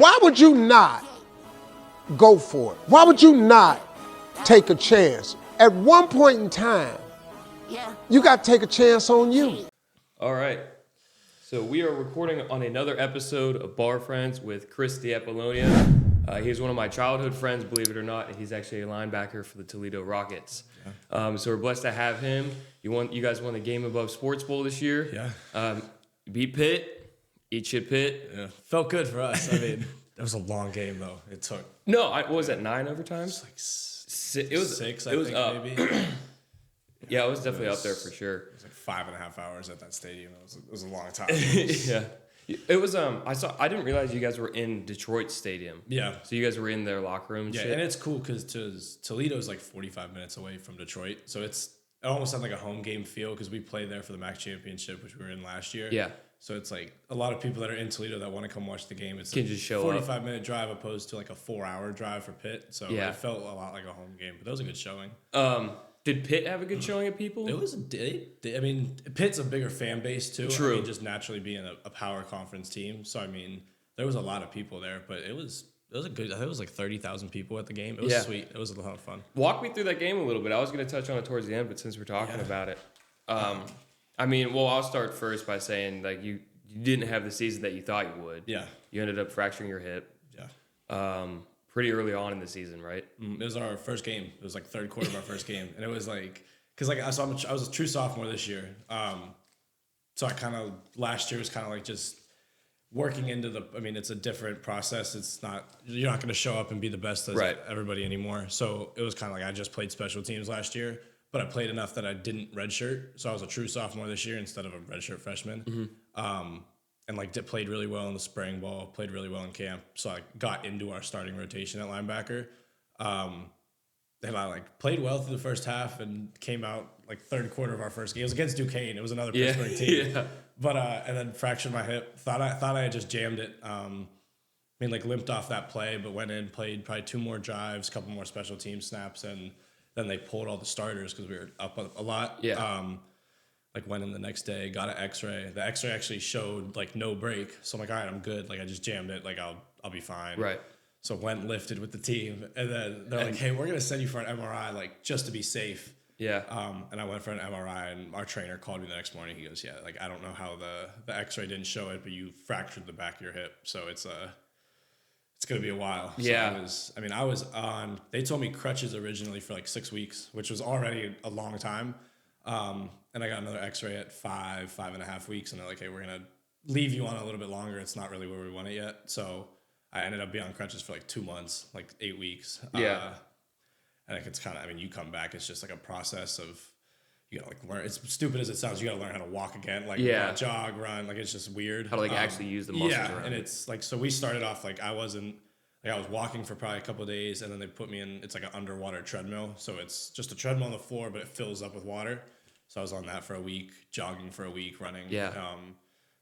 Why would you not go for it? Why would you not take a chance? At one point in time, you got to take a chance on you. All right. So we are recording on another episode of Bar Friends with Chris D'Apollonia. He's one of my childhood friends, believe it or not, and he's actually a linebacker for the Toledo Rockets. So we're blessed to have him. You guys won the Game Above Sports Bowl this year. Yeah. You beat Pitt. Eat shit, Pitt. Yeah. Felt good for us. I mean, it was a long game though. It took. No, what was that, 9 overtimes? It was 6, I think, maybe. Yeah, it was definitely up there for sure. It was like 5.5 hours at that stadium. It was a long time. Yeah. It was I didn't realize you guys were in Detroit Stadium. Yeah. So you guys were in their locker room and shit. And it's cool because Toledo's like 45 minutes away from Detroit. So it almost had like a home game feel because we played there for the MAC championship, which we were in last year. Yeah. So it's like a lot of people that are in Toledo that want to come watch the game. It's can like just show 45-minute drive opposed to like a 4-hour drive for Pitt. So yeah. It felt a lot like a home game, but that was a good showing. Did Pitt have a good showing of people? It was. I mean, Pitt's a bigger fan base too. True. I mean, just naturally being a power conference team. So I mean, there was a lot of people there, but it was a good. I think it was like 30,000 people at the game. It was sweet. It was a lot of fun. Walk me through that game a little bit. I was going to touch on it towards the end, but since we're talking about it, I mean, well, I'll start first by saying like you didn't have the season that you thought you would. Yeah. You ended up fracturing your hip. Yeah. Pretty early on in the season, right? It was our first game. It was like third quarter of our first game, and it was like because like I was a true sophomore this year. So I kind of last year was kind of like just working into the. I mean, it's a different process. It's not you're not going to show up and be the best as everybody anymore. So it was kind of like I just played special teams last year, but I played enough that I didn't redshirt. So I was a true sophomore this year instead of a redshirt freshman. Mm-hmm. And like played really well in the spring ball, played really well in camp. So I got into our starting rotation at linebacker. And I like played well through the first half and came out like third quarter of our first game. It was against Duquesne. It was another Pittsburgh team. Yeah. But and then fractured my hip. Thought I had just jammed it. I mean, like limped off that play, but went in, played probably 2 more drives, a couple more special team snaps, and then they pulled all the starters because we were up a lot. Yeah. Like went in the next day, got an X-ray. The X-ray actually showed like no break. So I'm like, all right, I'm good. Like I just jammed it. Like I'll be fine. Right. So went lifted with the team, and then they're like, hey, we're gonna send you for an MRI, like just to be safe. Yeah. And I went for an MRI, and our trainer called me the next morning. He goes, yeah, like I don't know how the X-ray didn't show it, but you fractured the back of your hip, so it's gonna be a while. Yeah. So I was on. They told me crutches originally for like 6 weeks, which was already a long time. And I got another X-ray at 5.5 weeks, and they're like, hey, we're gonna leave you on a little bit longer. It's not really where we want it yet. So I ended up being on crutches for like 2 months, like 8 weeks. Yeah. And it's kind of, I mean, you come back, it's just like a process of, you gotta like learn, it's stupid as it sounds, you gotta learn how to walk again, like jog, run, like it's just weird. How to like actually use the muscles around. And it's like, so we started off like I was walking for probably a couple of days, and then they put me in, it's like an underwater treadmill. So it's just a treadmill on the floor, but it fills up with water. So I was on that for a week, jogging for a week, running. Yeah.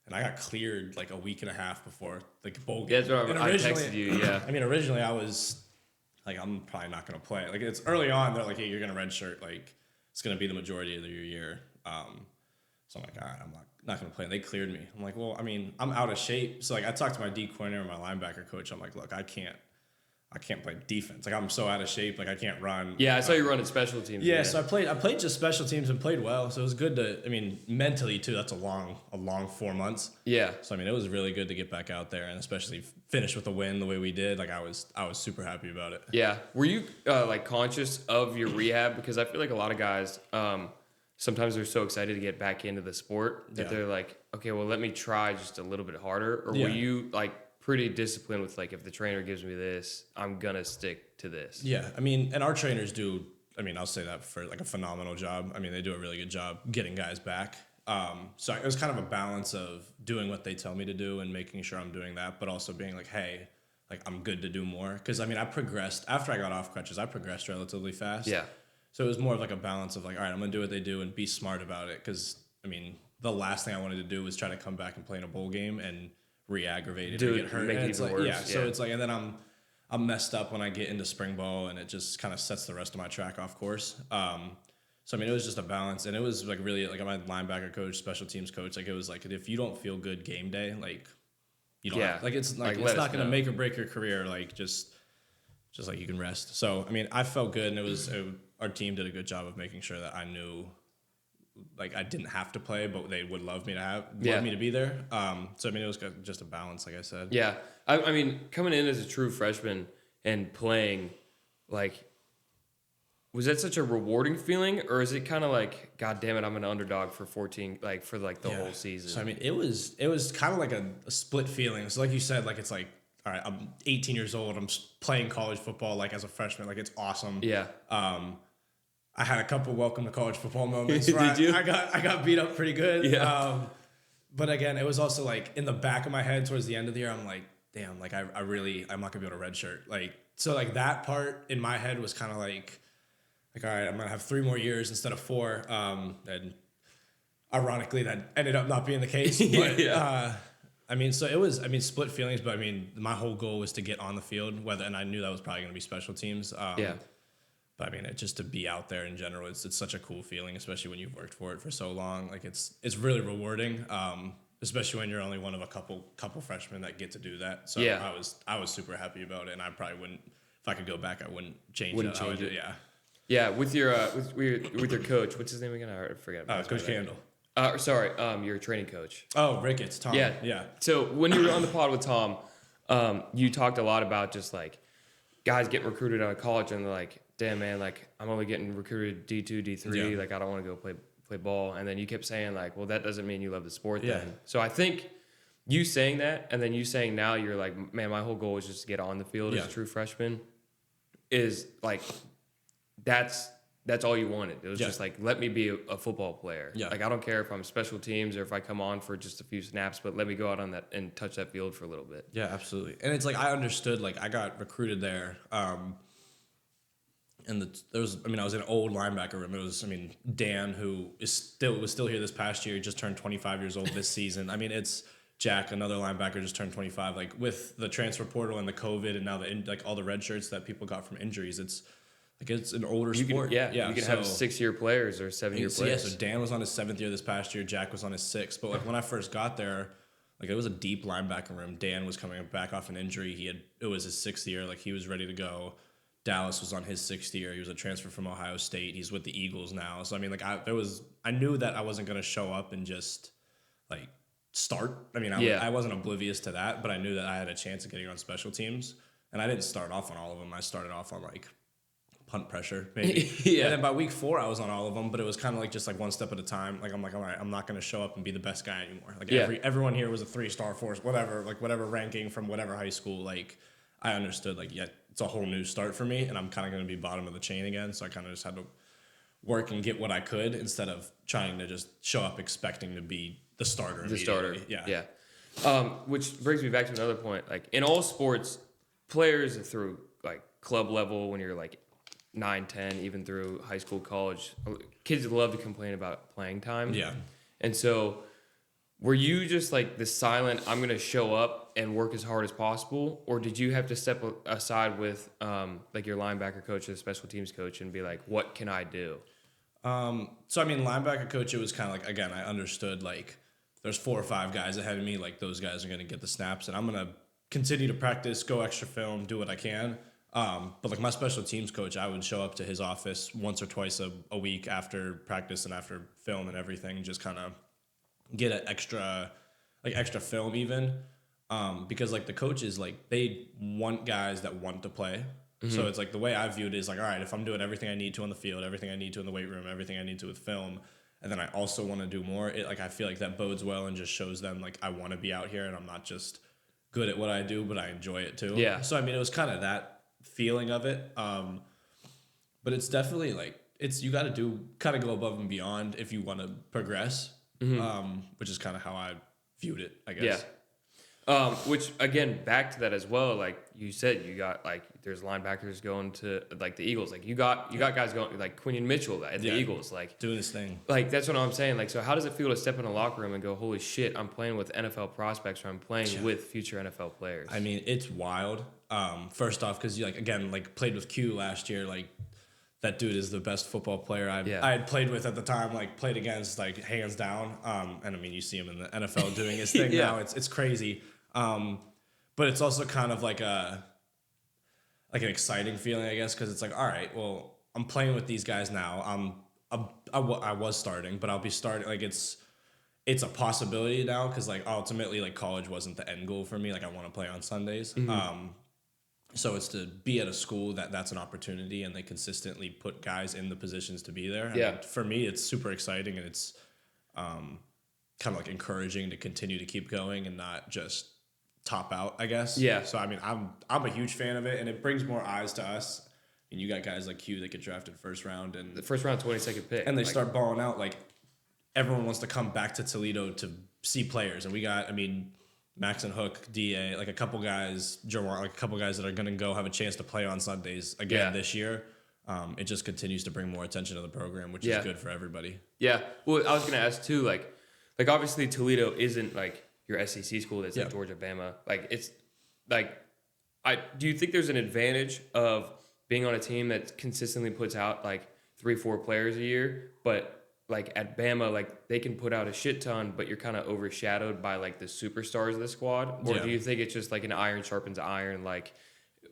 And I got cleared like a week and a half before the bowl game. Yeah, that's what I texted you, yeah. I mean, originally I was like, I'm probably not going to play. Like it's early on, they're like, hey, you're going to redshirt. Like it's going to be the majority of your year. So I'm like, all right, I'm not going to play. And they cleared me. I'm like, well, I mean, I'm out of shape. So like I talked to my D coordinator and my linebacker coach. I'm like, look, I can't play defense. Like I'm so out of shape. Like I can't run. Yeah, I saw you running special teams. Yeah, so I played just special teams and played well. So it was good to. I mean, mentally too. That's a long 4 months. Yeah. So I mean, it was really good to get back out there and especially finish with a win the way we did. Like I was super happy about it. Yeah. Were you like conscious of your rehab? Because I feel like a lot of guys sometimes they're so excited to get back into the sport that they're like, okay, well, let me try just a little bit harder. Or were you like pretty disciplined with like, if the trainer gives me this, I'm gonna stick to this? Yeah, I mean, and our trainers do, I mean, I'll say that for like a phenomenal job. I mean, they do a really good job getting guys back. So it was kind of a balance of doing what they tell me to do and making sure I'm doing that, but also being like, hey, like I'm good to do more. Because I mean, I progressed, after I got off crutches, I progressed relatively fast. Yeah. So it was more of like a balance of like, all right, I'm gonna do what they do and be smart about it. Because I mean, the last thing I wanted to do was try to come back and play in a bowl game and re-aggravated and get hurt. Make it even worse. So it's like, and then I'm messed up when I get into spring ball, and it just kind of sets the rest of my track off course. So I mean, it was just a balance, and it was like really like my linebacker coach, special teams coach. Like it was like if you don't feel good game day, like you don't have, like it's like it's not going to make or break your career. Like just like you can rest. So I mean, I felt good, and our team did a good job of making sure that I knew, like I didn't have to play, but they would love me to be there. So I mean, it was just a balance, like I said. Yeah, I mean, coming in as a true freshman and playing, like, was that such a rewarding feeling, or is it kind of like, God damn it, I'm an underdog for 14, like for like the whole season? So I mean, it was kind of like a split feeling. So like you said, like it's like, all right, I'm 18 years old, I'm playing college football like as a freshman, like it's awesome. Yeah. I had a couple welcome to college football moments. Did you? I got beat up pretty good. Yeah. But again, it was also like in the back of my head towards the end of the year, I'm like, damn, like I'm not gonna be able to redshirt. Like, so like that part in my head was kind of like, all right, I'm gonna have 3 more years instead of 4. And ironically, that ended up not being the case. But I mean, so it was, split feelings. But I mean, my whole goal was to get on the field, and I knew that was probably gonna be special teams. But I mean, just to be out there in general, it's such a cool feeling, especially when you've worked for it for so long. Like it's really rewarding, especially when you're only one of a couple freshmen that get to do that. So I was super happy about it, and I probably wouldn't, if I could go back, I wouldn't change it. Yeah. Yeah, with your coach, what's his name again? I forget. Coach Candle. Sorry, your training coach. Oh, Ricketts, Tom. Yeah. So when you were on the pod with Tom, you talked a lot about just like guys getting recruited out of college, and they're like, damn man, like I'm only getting recruited D2, D3, like I don't want to go play ball. And then you kept saying like, well, that doesn't mean you love the sport then. So I think you saying that, and then you saying now you're like, man, my whole goal is just to get on the field as a true freshman, is like, that's all you wanted. It was just like, let me be a football player. Yeah. Like I don't care if I'm special teams or if I come on for just a few snaps, but let me go out on that and touch that field for a little bit. Yeah, absolutely. And it's like I understood, like I got recruited there. And I was in an old linebacker room. It was, Dan, who was still here this past year, just turned 25 years old this season. I mean, it's Jack, another linebacker, just turned 25. Like with the transfer portal and the COVID and now all the red shirts that people got from injuries, it's an older sport. You can have 6-year players or 7-year players. Yeah, so Dan was on his 7th year this past year. Jack was on his 6th. But like when I first got there, like it was a deep linebacker room. Dan was coming back off an injury. It was his 6th year. Like he was ready to go. Dallas was on his 6th year. He was a transfer from Ohio State. He's with the Eagles now. So I mean, like I knew that I wasn't going to show up and just like start. I mean, I wasn't oblivious to that, but I knew that I had a chance of getting on special teams. And I didn't start off on all of them. I started off on like punt pressure, maybe. And then by week 4, I was on all of them, but it was kind of like just like one step at a time. Like I'm like, all right, I'm not going to show up and be the best guy anymore. Like everyone here was a 3-star, 4, whatever ranking from whatever high school. Like I understood, like it's a whole new start for me, and I'm kind of going to be bottom of the chain again. So I kind of just had to work and get what I could instead of trying to just show up expecting to be the starter. Yeah. Which brings me back to another point. Like in all sports, players through like club level, when you're like 9, 10, even through high school, college, kids love to complain about playing time. Yeah. And so were you just like the silent, I'm going to show up and work as hard as possible? Or did you have to step aside with like your linebacker coach or the special teams coach and be like, what can I do? So, linebacker coach, it was kind of like, again, I understood like there's 4 or 5 guys ahead of me. Like those guys are going to get the snaps and I'm going to continue to practice, go extra film, do what I can. But like my special teams coach, I would show up to his office once or twice a week after practice and after film and everything, just kind of get an extra film even. Because like the coaches, like they want guys that want to play. Mm-hmm. So it's like the way I view it is like, all right, if I'm doing everything I need to on the field, everything I need to in the weight room, everything I need to with film, and then I also want to do more, I feel like that bodes well and just shows them like I want to be out here and I'm not just good at what I do, but I enjoy it too. Yeah. So it was kind of that feeling of it. But it's definitely like you got to go above and beyond if you want to progress. Mm-hmm. Which is kind of how I viewed it, I guess. Yeah. Which again, back to that as well. Like you said, you got like there's linebackers going to like the Eagles. Like you got guys going like Quinion Mitchell at the Eagles, like doing his thing. Like that's what I'm saying. Like so, how does it feel to step in a locker room and go, holy shit, I'm playing with NFL prospects or I'm playing with future NFL players? I mean, it's wild. First off, because you played with Q last year, like. That dude is the best football player I had played with at the time, like played against, like hands down. And you see him in the NFL doing his thing now. It's crazy. But it's also kind of like an exciting feeling, I guess, because it's like, all right, well, I'm playing with these guys now. I was starting, but I'll be starting. Like it's a possibility now because like ultimately like college wasn't the end goal for me. Like I want to play on Sundays. So it's to be at a school that's an opportunity and they consistently put guys in the positions to be there. Yeah. I mean, for me, it's super exciting and it's kind of like encouraging to continue to keep going and not just top out, I guess. Yeah. So I mean, I'm a huge fan of it and it brings more eyes to us. And you got guys like Q that get drafted first round and The first round, 22nd pick. and they start balling out. Like everyone wants to come back to Toledo to see players, and we got, I mean, Max and Hook, Da, like a couple guys, like a couple guys that are going to go have a chance to play on Sundays again this year. It just continues to bring more attention to the program, which is good for everybody. Yeah. Well, I was going to ask too, like obviously Toledo isn't like your SEC school that's like Georgia, Bama. Like it's like, do you think there's an advantage of being on a team that consistently puts out like 3-4 players a year, but like at Bama, like they can put out a shit ton, but you're kind of overshadowed by like the superstars of the squad? Or do you think it's just like an iron sharpens iron? Like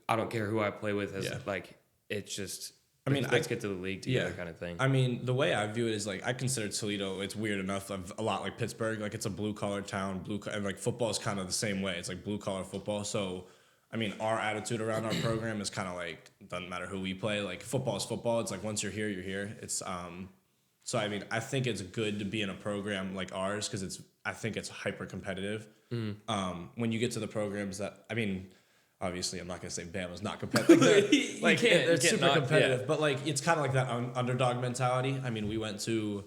I don't care who I play with, like it's just, I mean, let's get to the league together kind of thing. I mean, the way I view it is like I consider Toledo, it's weird enough, a lot like Pittsburgh. Like it's a blue collar town, and like football is kind of the same way. It's like blue collar football. So I mean, our attitude around our program is kind of like, doesn't matter who we play. Like football is football. It's like once you're here, you're here. It's so I mean, I think it's good to be in a program like ours because I think it's hyper competitive. When you get to the programs that, I mean, obviously I'm not gonna say Bama's not competitive. Like it's super competitive, but like it's kind of like that underdog mentality. I mean, we went to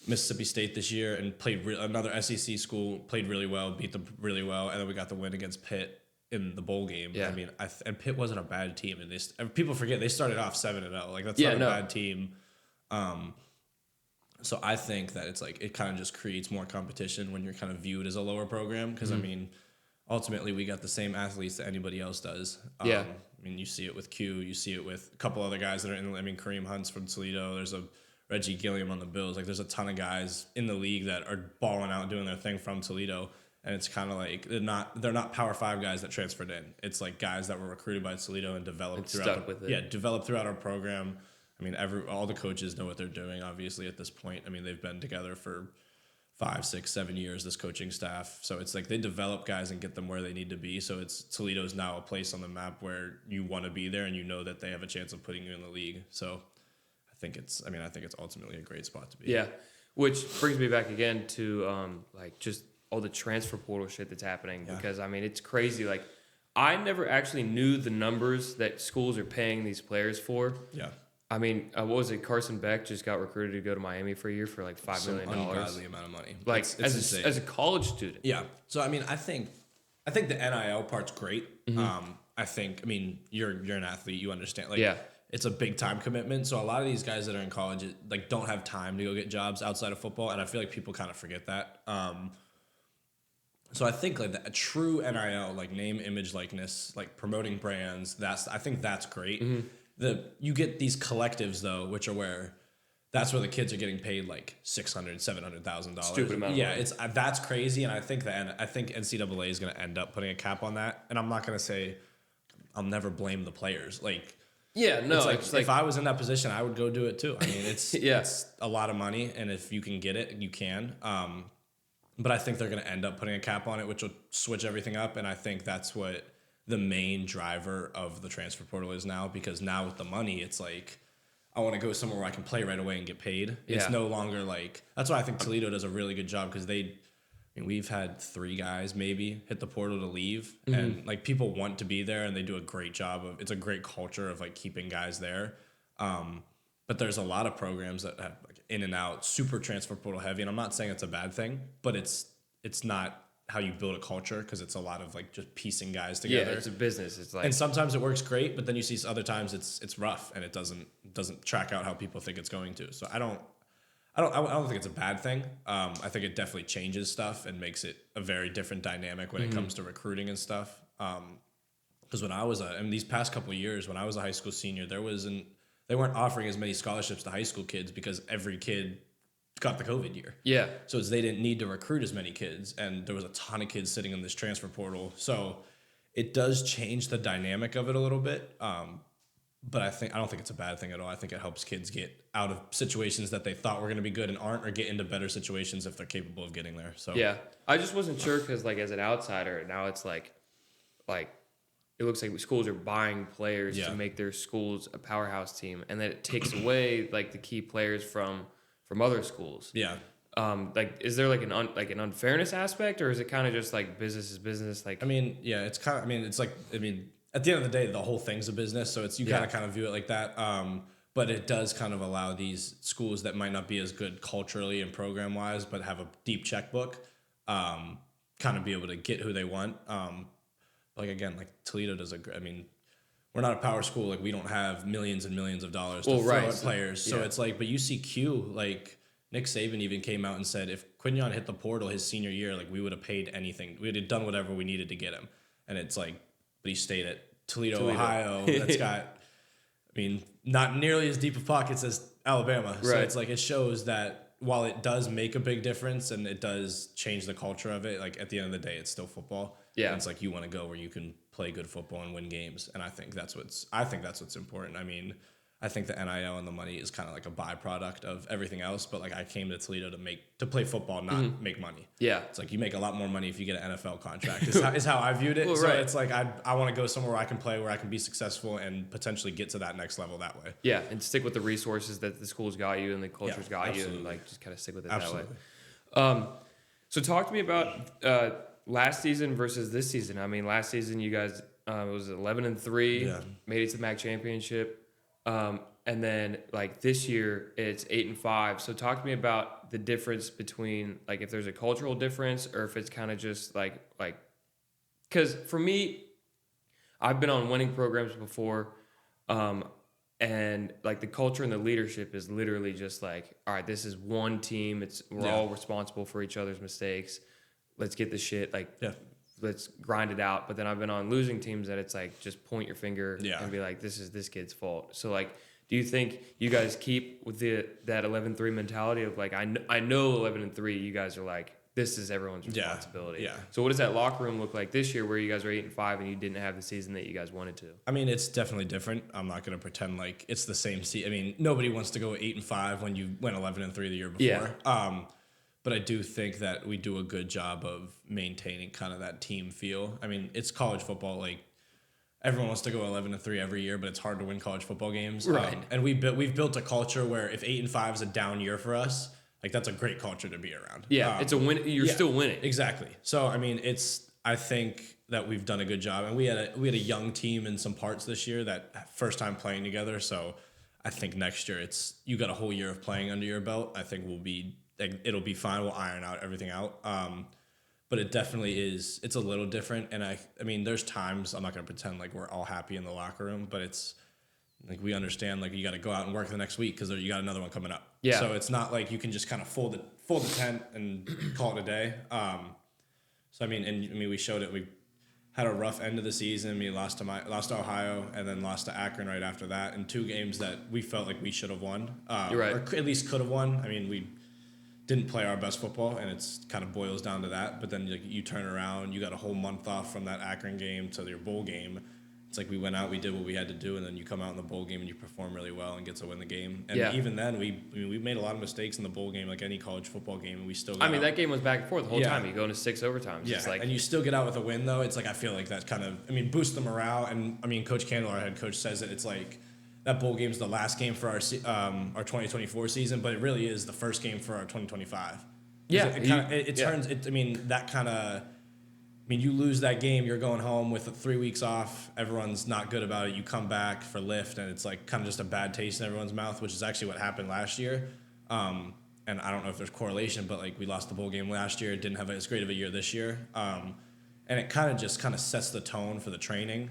Mississippi State this year and played another SEC school, played really well, beat them really well, and then we got the win against Pitt in the bowl game. I mean, and Pitt wasn't a bad team, and people forget they started off 7-0. Like that's not a bad team. So I think that it's like it kind of just creates more competition when you're kind of viewed as a lower program because I mean, ultimately we got the same athletes that anybody else does. I mean, you see it with Q, you see it with a couple other guys that are in. I mean, Kareem Hunt's from Toledo. There's a Reggie Gilliam on the Bills. Like there's a ton of guys in the league that are balling out doing their thing from Toledo. And it's kind of like they're not Power 5 guys that transferred in. It's like guys that were recruited by Toledo and developed developed throughout our program. I mean, all the coaches know what they're doing. Obviously, at this point, I mean, they've been together for 5, 6, 7 years. This coaching staff, so it's like they develop guys and get them where they need to be. So Toledo's now a place on the map where you want to be there, and you know that they have a chance of putting you in the league. So I think it's ultimately a great spot to be. Yeah, which brings me back again to like just all the transfer portal shit that's happening because I mean it's crazy. Like I never actually knew the numbers that schools are paying these players for. Yeah. I mean, what was it? Carson Beck just got recruited to go to Miami for a year for like $5 million. Ungodly amount of money. Like it's as a college student. Yeah. So I mean, I think the NIL part's great. I mean, you're an athlete, you understand. Like it's a big time commitment. So a lot of these guys that are in college like don't have time to go get jobs outside of football, and I feel like people kind of forget that. So I think like a true NIL, like name, image, likeness, like promoting brands, I think that's great. You get these collectives though, which are that's where the kids are getting paid like $600,000-$700,000. Stupid amount. Yeah, that's crazy, and I think NCAA is going to end up putting a cap on that. And I'm not going to say I'll never blame the players. Like it's like if I was in that position, I would go do it too. I mean, it's it's a lot of money, and if you can get it, you can. But I think they're going to end up putting a cap on it, which will switch everything up. And I think that's what the main driver of the transfer portal is now, because now with the money, it's like, I want to go somewhere where I can play right away and get paid. Yeah. It's no longer like, that's why I think Toledo does a really good job, because we've had 3 guys maybe hit the portal to leave, and like people want to be there, and they do a great job it's a great culture of like keeping guys there. But there's a lot of programs that have like in and out, super transfer portal heavy. And I'm not saying it's a bad thing, but it's not how you build a culture, because it's a lot of like just piecing guys together. Yeah, it's a business. It's like, and sometimes it works great, but then you see other times it's rough, and it doesn't track out how people think it's going to. So I don't think it's a bad thing. I think it definitely changes stuff and makes it a very different dynamic when it comes to recruiting and stuff. Because when I was in these past couple of years, when I was a high school senior, they weren't offering as many scholarships to high school kids, because every kid got the COVID year. Yeah. So they didn't need to recruit as many kids, and there was a ton of kids sitting in this transfer portal. So it does change the dynamic of it a little bit. But I don't think it's a bad thing at all. I think it helps kids get out of situations that they thought were going to be good and aren't, or get into better situations if they're capable of getting there. So yeah, I just wasn't sure because like as an outsider, now it's like it looks like schools are buying players to make their schools a powerhouse team, and then it takes away like the key players from other schools. Yeah. Like, is there like an unfairness aspect, or is it kind of just like business is business? Like, I mean, yeah, it's kind of. I mean, it's like. I mean, at the end of the day, the whole thing's a business, so it's you kind of view it like that. But it does kind of allow these schools that might not be as good culturally and program wise, but have a deep checkbook, kind of be able to get who they want. Like again, like Toledo does I mean, we're not a power school. Like we don't have millions and millions of dollars to throw at players. So it's like, but you see Q, like Nick Saban even came out and said if Quinion hit the portal his senior year, like we would have paid anything. We would have done whatever we needed to get him. And it's like, but he stayed at Toledo. Ohio. That's got, I mean, not nearly as deep of pockets as Alabama. So it's like, it shows that while it does make a big difference and it does change the culture of it, like at the end of the day, it's still football. Yeah. And it's like, you want to go where you can play good football and win games. And I think that's what's important. I mean, I think the NIL and the money is kind of like a byproduct of everything else. But like I came to Toledo to play football, not make money. Yeah. It's like you make a lot more money if you get an NFL contract is how I viewed it. Well, so it's like I want to go somewhere where I can play, where I can be successful and potentially get to that next level that way. Yeah. And stick with the resources that the school's got you and the culture's got you, and like just kind of stick with it that way. So talk to me about last season versus this season. I mean, last season you guys it was 11-3, made it to the MAC championship. And then like this year it's 8-5. So talk to me about the difference between like if there's a cultural difference or if it's kind of just like, cause for me, I've been on winning programs before. And like the culture and the leadership is literally just like, all right, this is one team. We're all responsible for each other's mistakes. Let's get this shit let's grind it out. But then I've been on losing teams that it's like just point your finger and be like, this is this kid's fault. So like, do you think you guys keep with that 11-3 mentality of like, I know 11-3, you guys are like, this is everyone's responsibility. Yeah. So what does that locker room look like this year where you guys are 8-5 and you didn't have the season that you guys wanted to? I mean, it's definitely different. I'm not going to pretend like it's the same season. I mean, nobody wants to go 8-5 when you went 11-3 the year before. Yeah. But I do think that we do a good job of maintaining kind of that team feel. I mean, it's college football. Like everyone wants to go 11-3 every year, but it's hard to win college football games. Right. And we've built a culture where if 8-5 is a down year for us, like that's a great culture to be around. Yeah, it's a win. You're still winning. Exactly. So I mean, I think that we've done a good job, and we had a young team in some parts this year that first time playing together. So I think next year you got a whole year of playing under your belt. I think it'll be fine. We'll iron out everything out. But it definitely is. It's a little different, and I mean, there's times I'm not gonna pretend like we're all happy in the locker room, but it's like we understand like you got to go out and work the next week because you got another one coming up. Yeah. So it's not like you can just kind of fold the tent and call it a day. So I mean, we showed it. We had a rough end of the season. We lost to Ohio and then lost to Akron right after that in 2 games that we felt like we should have won. You're right. Or at least could have won. I mean, we didn't play our best football, and it's kind of boils down to that. But then you turn around, you got a whole month off from that Akron game to your bowl game. It's like we went out, we did what we had to do, and then you come out in the bowl game and you perform really well and get to win the game. And even then, we made a lot of mistakes in the bowl game, like any college football game, and we still got that game was back and forth the whole time. You go into 6 overtimes. Yeah, and you still get out with a win, though. It's like I feel like that kind of, boosts the morale. And, Coach Candle, our head coach, says that it's like that bowl game's the last game for our 2024 season, but it really is the first game for our 2025. Yeah. You lose that game, you're going home with 3 weeks off. Everyone's not good about it. You come back for lift, and it's like kind of just a bad taste in everyone's mouth, which is actually what happened last year. And I don't know if there's correlation, but like we lost the bowl game last year. It didn't have as great of a year this year. And it kind of sets the tone for the training.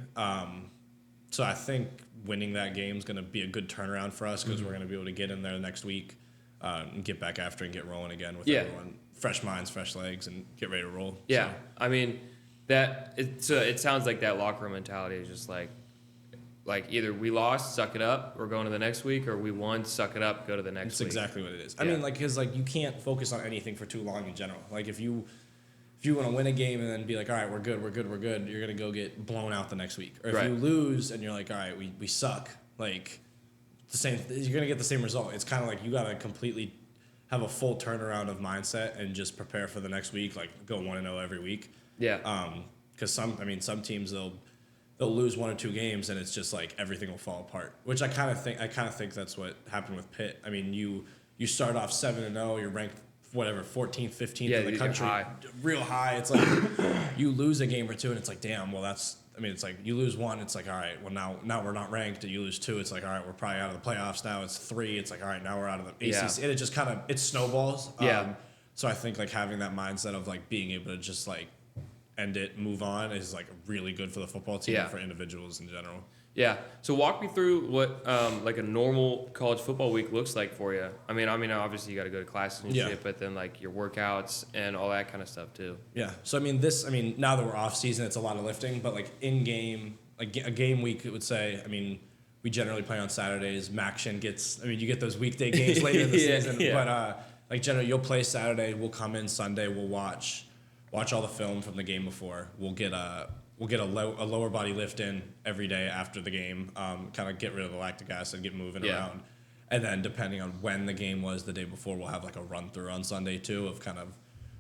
So I think winning that game is going to be a good turnaround for us because we're going to be able to get in there next week and get back after and get rolling again with everyone. Fresh minds, fresh legs, and get ready to roll. Yeah, so. It sounds like that locker room mentality is just like like either we lost, suck it up, we're going to the next week, or we won, suck it up, go to the next week. That's exactly what it is. I mean, like, because like you can't focus on anything for too long in general. Like if you want to win a game and then be like, all right, we're good, you're gonna go get blown out the next week. Or if you lose and you're like, all right, we suck, like you're gonna get the same result. It's kind of like you gotta completely have a full turnaround of mindset and just prepare for the next week. Like go 1-0 every week. Yeah. Because some teams they'll lose 1 or 2 games and it's just like everything will fall apart. Which I kind of think that's what happened with Pitt. I mean, you start off 7-0, you're ranked whatever 14th, 15th in the country, real high. It's like you lose a game or two and it's like, damn. Well, it's like you lose 1, it's like, all right, well now we're not ranked. And you lose 2, it's like, all right, we're probably out of the playoffs now. It's 3, it's like, all right, now we're out of the ACC. And it just it snowballs. So I think like having that mindset of like being able to just like end it, move on is like really good for the football team and for individuals in general. Yeah. So walk me through what like a normal college football week looks like for you. I mean, obviously you got to go to classes and shit, but then like your workouts and all that kind of stuff too. Yeah. So now that we're off season, it's a lot of lifting, but like in game, like a game week, it would say. I mean, we generally play on Saturdays. Maction gets. I mean, you get those weekday games later in the season, but like generally you'll play Saturday. We'll come in Sunday. We'll watch all the film from the game before. We'll get a lower body lift in every day after the game, kind of get rid of the lactic acid, get moving around. And then depending on when the game was the day before, we'll have like a run through on Sunday too of kind of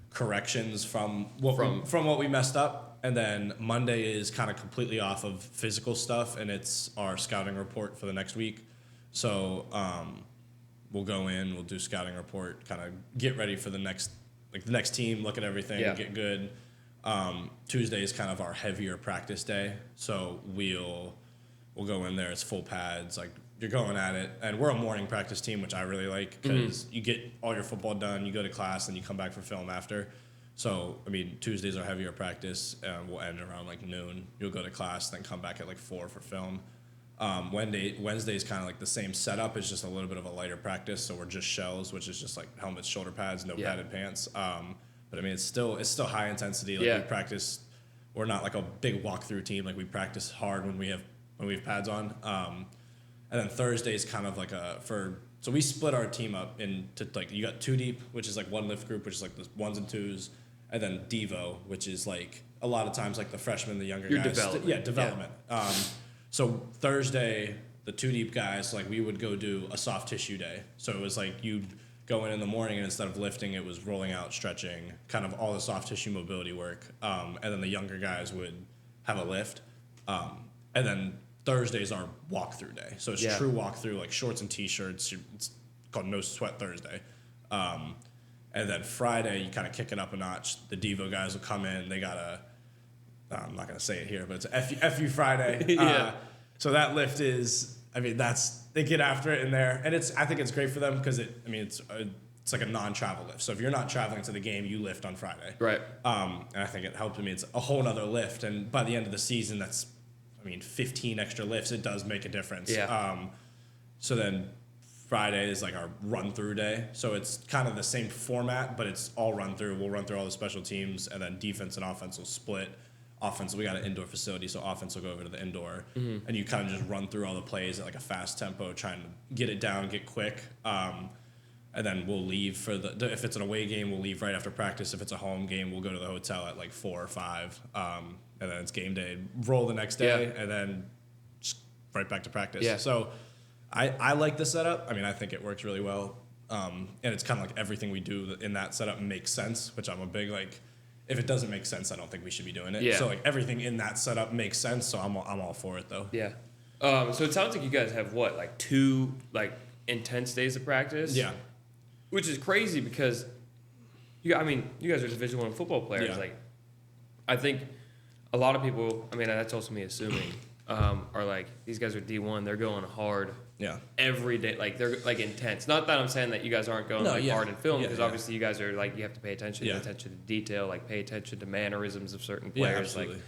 corrections from what we messed up. And then Monday is kind of completely off of physical stuff and it's our scouting report for the next week. So we'll go in, we'll do scouting report, kind of get ready for the next team, look at everything, get good. Tuesday is kind of our heavier practice day, so we'll go in there. It's full pads, like you're going at it, and we're a morning practice team, which I really like because you get all your football done, you go to class, and you come back for film after. So I mean, Tuesdays are heavier practice, and we'll end around like noon. You'll go to class, then come back at like 4 for film. Wednesday is kind of like the same setup. It's just a little bit of a lighter practice, so we're just shells, which is just like helmets, shoulder pads, no padded pants. But I mean, it's still high intensity. Like we practice. We're not like a big walkthrough team. Like we practice hard when we have pads on. And then Thursday is kind of like so we split our team up into like you got 2 deep, which is like one lift group, which is like the 1s and 2s, and then Devo, which is like a lot of times like the freshmen, the younger guys. Development. So Thursday, the 2 deep guys, like we would go do a soft tissue day. So it was like you'd go in the morning and instead of lifting, it was rolling out, stretching, kind of all the soft tissue mobility work. And then the younger guys would have a lift. And then Thursday's our walkthrough day. So it's true walkthrough, like shorts and t-shirts. It's called No Sweat Thursday. And then Friday, you kind of kick it up a notch. The Devo guys will come in. They got I'm not going to say it here, but it's a FU Friday. So that lift is, I mean, they get after it in there. And I think it's great for them because it's like a non-travel lift. So if you're not traveling to the game, you lift on Friday. Right. And I think it helped me. It's a whole nother lift. And by the end of the season, 15 extra lifts. It does make a difference. Yeah. So then Friday is like our run-through day. So it's kind of the same format, but it's all run-through. We'll run through all the special teams, and then defense and offense will split. Offense, we got an indoor facility, so offense will go over to the indoor, and you kind of just run through all the plays at like a fast tempo, trying to get it down, get quick, and then we'll leave if it's an away game, we'll leave right after practice. If it's a home game, we'll go to the hotel at like 4 or 5, and then it's game day, roll the next day, and then just right back to practice. Yeah. So I like the setup. I mean, I think it works really well, and it's kind of like everything we do in that setup makes sense, which I'm a big like. If it doesn't make sense, I don't think we should be doing it. Yeah. So like everything in that setup makes sense. So I'm all for it though. Yeah. So it sounds like you guys have what, like 2 like intense days of practice? Yeah. Which is crazy because you guys are Division I football players. Yeah. Like, I think a lot of people. I mean, that's also me assuming. Are like these guys are D1. They're going hard. Yeah. Every day, like they're like intense. Not that I'm saying that you guys aren't going hard in film, because obviously you guys are like you have to pay attention to detail, like pay attention to mannerisms of certain players. Absolutely.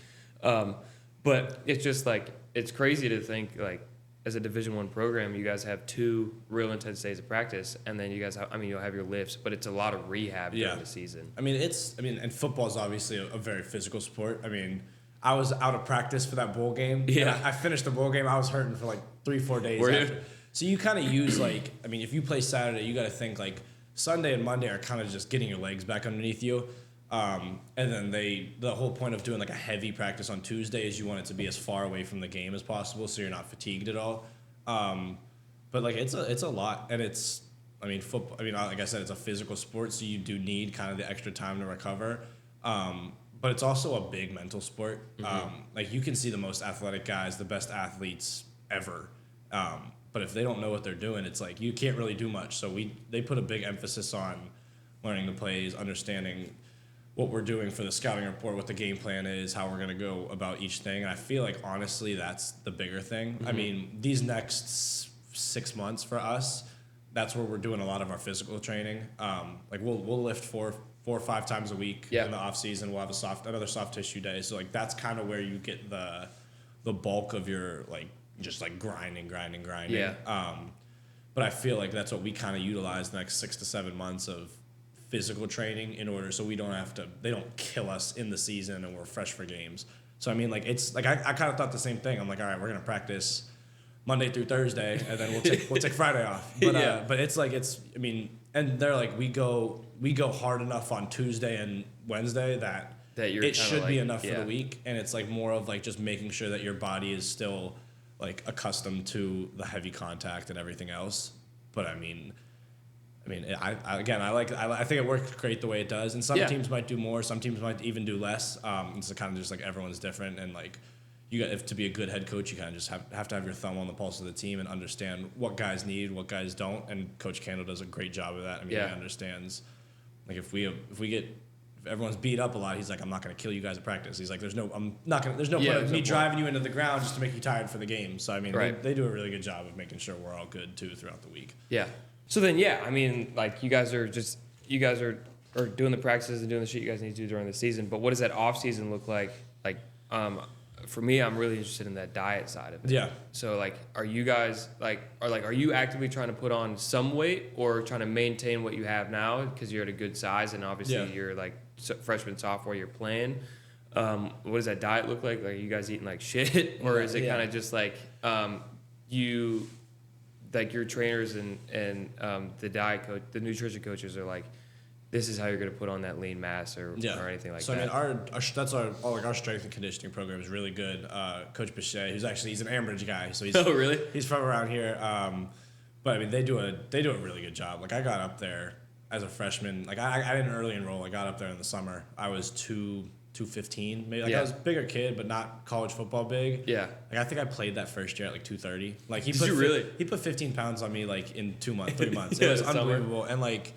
Like, but it's just like it's crazy to think like as a Division I program, you guys have 2 real intense days of practice, and then you guys have, you'll have your lifts, but it's a lot of rehab during the season. And football is obviously a very physical sport. I mean, I was out of practice for that bowl game. Yeah. And I finished the bowl game. I was hurting for like 3-4 days Were you? after. So you kind of use like, I mean, if you play Saturday, you got to think like Sunday and Monday are kind of just getting your legs back underneath you. And then the whole point of doing like a heavy practice on Tuesday is you want it to be as far away from the game as possible so you're not fatigued at all. But like it's a lot, and it's, I mean, football, I mean, like I said, it's a physical sport, so you do need kind of the extra time to recover. But it's also a big mental sport. Like you can see the most athletic guys, the best athletes ever. But if they don't know what they're doing, it's like you can't really do much. So they put a big emphasis on learning the plays, understanding what we're doing for the scouting report, what the game plan is, how we're going to go about each thing. And I feel like, honestly, that's the bigger thing. I mean, these next 6 months for us, that's where we're doing a lot of our physical training. Like we'll lift four or 5 times a week in the off season. We'll have another soft tissue day. So like that's kind of where you get the bulk of your like just like grinding. Yeah. But I feel like that's what we kind of utilize the next 6 to 7 months of physical training in order so we don't have to, they don't kill us in the season and we're fresh for games. So I mean, like it's like I kind of thought the same thing. I'm like, all right, we're gonna practice Monday through Thursday, and then we'll take Friday off. But but it's like I mean, and they're like we go hard enough on Tuesday and Wednesday that it should be enough for the week, and it's like more of like just making sure that your body is still like accustomed to the heavy contact and everything else. But I mean, I think it worked great the way it does, and some teams might do more, some teams might even do less. It's kind of just like everyone's different, and like if to be a good head coach, you kind of just have to have your thumb on the pulse of the team and understand what guys need, what guys don't, and Coach Candle does a great job of that. I mean, he understands like if everyone's beat up a lot, he's like, I'm not going to kill you guys at practice. He's like, there's no point of me driving you into the ground just to make you tired for the game. So I mean, they do a really good job of making sure we're all good too throughout the week. Yeah. So then, I mean, like you guys are doing the practices and doing the shit you guys need to do during the season. But what does that off season look like? Like, for me, I'm really interested in that diet side of it. Yeah. So like, are you guys are you actively trying to put on some weight or trying to maintain what you have now because you're at a good size and obviously you're like freshman, sophomore, you're playing. What does that diet look like? Like, are you guys eating like shit, or is it kind of just like you? Like your trainers and the diet coach, the nutrition coaches are like, this is how you're going to put on that lean mass or anything like that. So I mean, our strength and conditioning program is really good. Coach Bichet, he's an Ambridge guy, so he's really? He's from around here. But I mean, they do a really good job. Like I got up there as a freshman. Like I didn't early enroll. I got up there in the summer. I was 215, maybe. Like I was a bigger kid, but not college football big. Yeah. Like I think I played that first year at like 230. Like he put 15 pounds on me like in 3 months. It was unbelievable. And like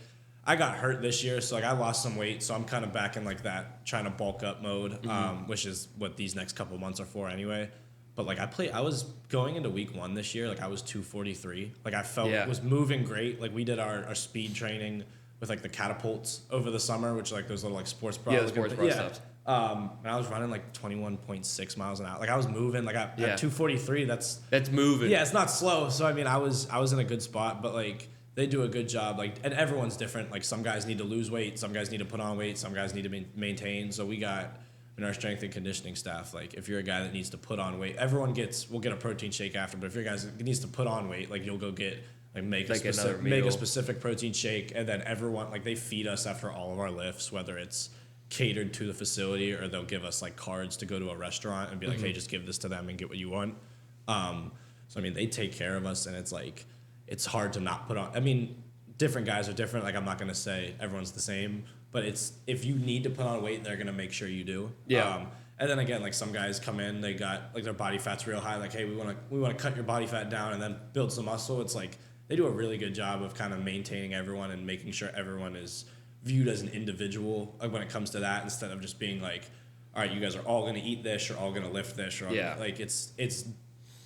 I got hurt this year, so like I lost some weight, so I'm kind of back in like that trying to bulk up mode, which is what these next couple of months are for anyway. But like I was going into week 1 this year, like I was 243. Like I felt was moving great. Like we did our speed training with like the catapults over the summer, which like those little like sports bras. Yeah, the sports bra stuff. And I was running like 21.6 miles an hour. Like I was moving. Like at 243, that's moving. Yeah, it's not slow. So I mean, I was in a good spot, but like they do a good job. Like, and everyone's different. Like some guys need to lose weight, some guys need to put on weight, some guys need to maintain. So we got in our strength and conditioning staff, like if you're a guy that needs to put on weight, we'll get a protein shake after. But if you're a guy that needs to put on weight, like you'll go get make a specific protein shake, and then everyone like they feed us after all of our lifts, whether it's catered to the facility or they'll give us like cards to go to a restaurant and be like, hey, just give this to them and get what you want. So I mean, they take care of us, and it's like it's hard to not put on. I mean, different guys are different. Like I'm not gonna say everyone's the same, but it's if you need to put on weight, they're gonna make sure you do. Yeah. And then again, like some guys come in, they got like their body fat's real high. Like, hey, we want to cut your body fat down and then build some muscle. It's like they do a really good job of kind of maintaining everyone and making sure everyone is viewed as an individual when it comes to that, instead of just being like, all right, you guys are all going to eat this, you're all going to lift this, or like it's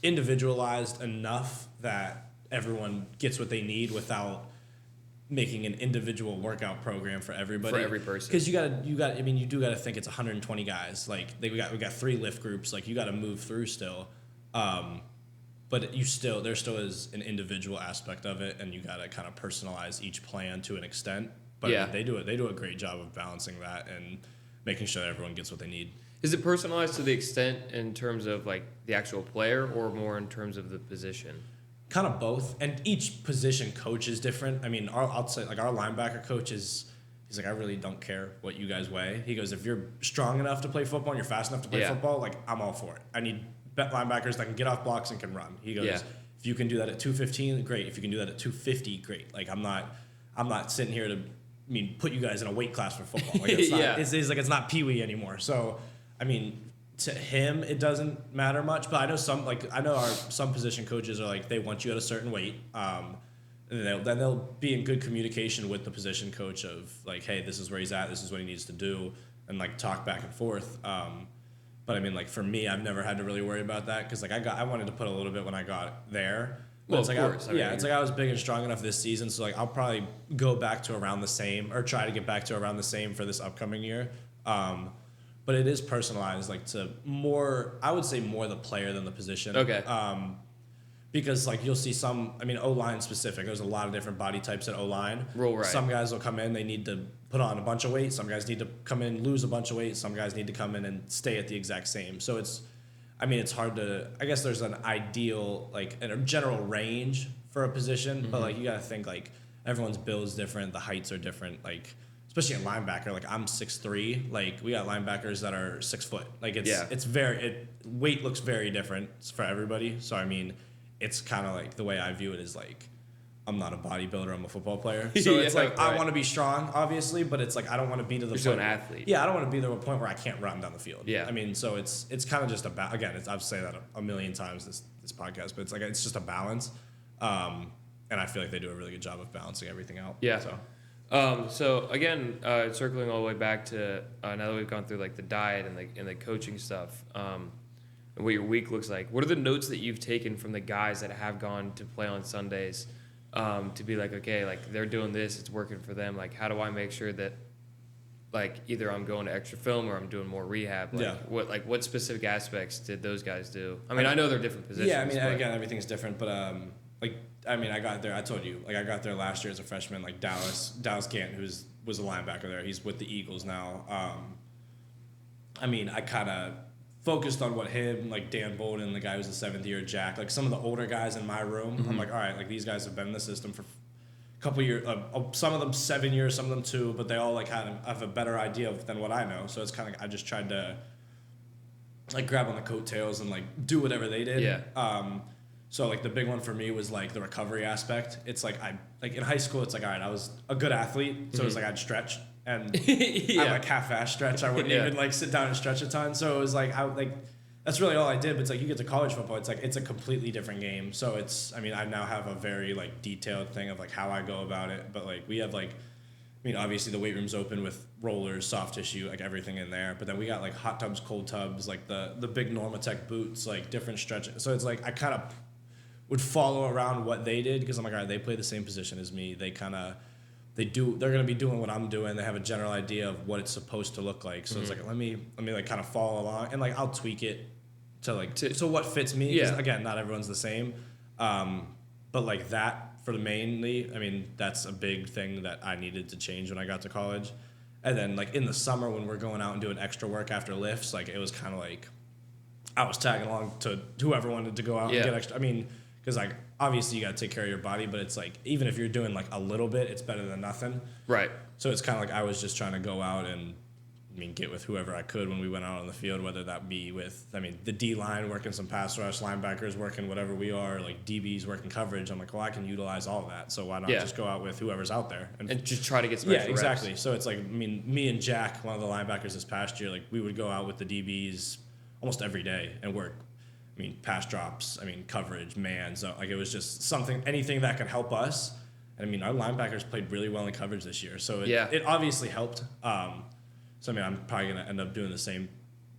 individualized enough that everyone gets what they need without making an individual workout program for everybody. For every person. Because you got. I mean, you do got to think it's 120 guys. Like we got 3 lift groups. Like you got to move through still. But there still is an individual aspect of it, and you got to kind of personalize each plan to an extent. But they do a great job of balancing that and making sure that everyone gets what they need. Is it personalized to the extent in terms of like the actual player, or more in terms of the position? Kind of both, and each position coach is different. I mean, I'll say like our linebacker coach he's like, I really don't care what you guys weigh. He goes, if you're strong enough to play football and you're fast enough to play football, like I'm all for it. I need linebackers that can get off blocks and can run. He goes, if you can do that at 215, great. If you can do that at 250, great. Like I'm not sitting here to put you guys in a weight class for football. Like it's not, it's not Pee-wee anymore. So I mean, to him it doesn't matter much. But I know some position coaches are like, they want you at a certain weight. And then they'll be in good communication with the position coach of like, hey, this is where he's at, this is what he needs to do, and like talk back and forth. But I mean, like for me, I've never had to really worry about that because like I wanted to put a little bit when I got there. But Well, it's of like course. it's like I was big and strong enough this season, so like I'll probably go back to around the same, or try to get back to around the same for this upcoming year. But it is personalized, like to more, I would say more the player than the position. Okay. Because like you'll see some, O-line specific, there's a lot of different body types at O-line. Right. Some guys will come in, they need to put on a bunch of weight. Some guys need to come in, lose a bunch of weight. Some guys need to come in and stay at the exact same. So it's hard to, I guess there's an ideal, like a general range for a position, but like you got to think like everyone's build is different. The heights are different. Like, especially at linebacker, like I'm 6'3", like we got linebackers that are 6 foot. Like weight looks very different for everybody. So it's kind of like the way I view it is like, I'm not a bodybuilder, I'm a football player. So it's like, I want to be strong, obviously, but it's like, I don't want to be to the point. You're still an athlete. Yeah, I don't want to be to a point where I can't run down the field. Yeah. So it's kind of just about, again, I've said that a million times this podcast, but it's like, it's just a balance. And I feel like they do a really good job of balancing everything out. Yeah. So again, circling all the way back to now that we've gone through like the diet and the coaching stuff, and what your week looks like. What are the notes that you've taken from the guys that have gone to play on Sundays, to be like, okay, like they're doing this, it's working for them. Like, how do I make sure that like either I'm going to extra film or I'm doing more rehab? Like, what specific aspects did those guys do? I know they're different positions. Yeah, again, everything's different, but I got there. I told you, like I got there last year as a freshman. Like Dallas Gant, was a linebacker there. He's with the Eagles now. I kind of focused on what him, like Dan Bolden, the guy who's a 7th year Jack, like some of the older guys in my room. I'm like, all right, like these guys have been in the system for a couple years. Some of them 7 years, some of them 2, but they all like have a better idea than what I know. So it's kind of, I just tried to like grab on the coattails and like do whatever they did. Yeah. So like the big one for me was like the recovery aspect. It's like in high school, it's like, all right, I was a good athlete, so it was like I'd stretch and I'm like half-ass stretch. I wouldn't even like sit down and stretch a ton. So it was like that's really all I did. But it's like you get to college football, it's like it's a completely different game. So it's I now have a very like detailed thing of like how I go about it. But like we have like obviously the weight room's open with rollers, soft tissue, like everything in there. But then we got like hot tubs, cold tubs, like the big Normatec boots, like different stretching. So it's like I kind of would follow around what they did because I'm like, all right, they play the same position as me. They're going to be doing what I'm doing. They have a general idea of what it's supposed to look like. So it's like, let me like kind of follow along and like, I'll tweak it to what fits me. Yeah. Again, not everyone's the same. But like that for the mainly, that's a big thing that I needed to change when I got to college. And then like in the summer when we're going out and doing extra work after lifts, like it was kind of like, I was tagging along to whoever wanted to go out and get extra. Because like obviously you got to take care of your body, but it's like even if you're doing like a little bit, it's better than nothing. Right. So it's kind of like I was just trying to go out and get with whoever I could when we went out on the field, whether that be with the D line working some pass rush, linebackers working whatever we are, like DBs working coverage. I'm like, well, I can utilize all of that, so why not just go out with whoever's out there and just try to get some extra reps. Exactly. So it's like me and Jack, one of the linebackers this past year, like we would go out with the DBs almost every day and work. Pass drops, coverage, man. So like it was just anything that could help us. And our linebackers played really well in coverage this year. So it obviously helped. So I'm probably going to end up doing the same,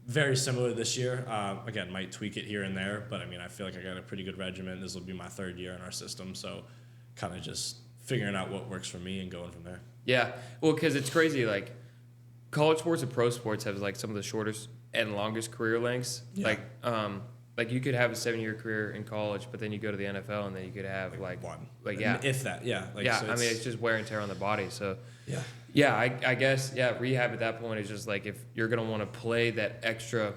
very similar this year. Again, might tweak it here and there, but I feel like I got a pretty good regimen. This will be my 3rd year in our system. So kind of just figuring out what works for me and going from there. Yeah. Well, because it's crazy. Like college sports and pro sports have like some of the shortest and longest career lengths. Yeah. Like you could have a 7-year career in college, but then you go to the NFL and then you could have like one, like if that, yeah. So it's just wear and tear on the body. So Yeah, I guess, yeah, rehab at that point is just like if you're going to want to play that extra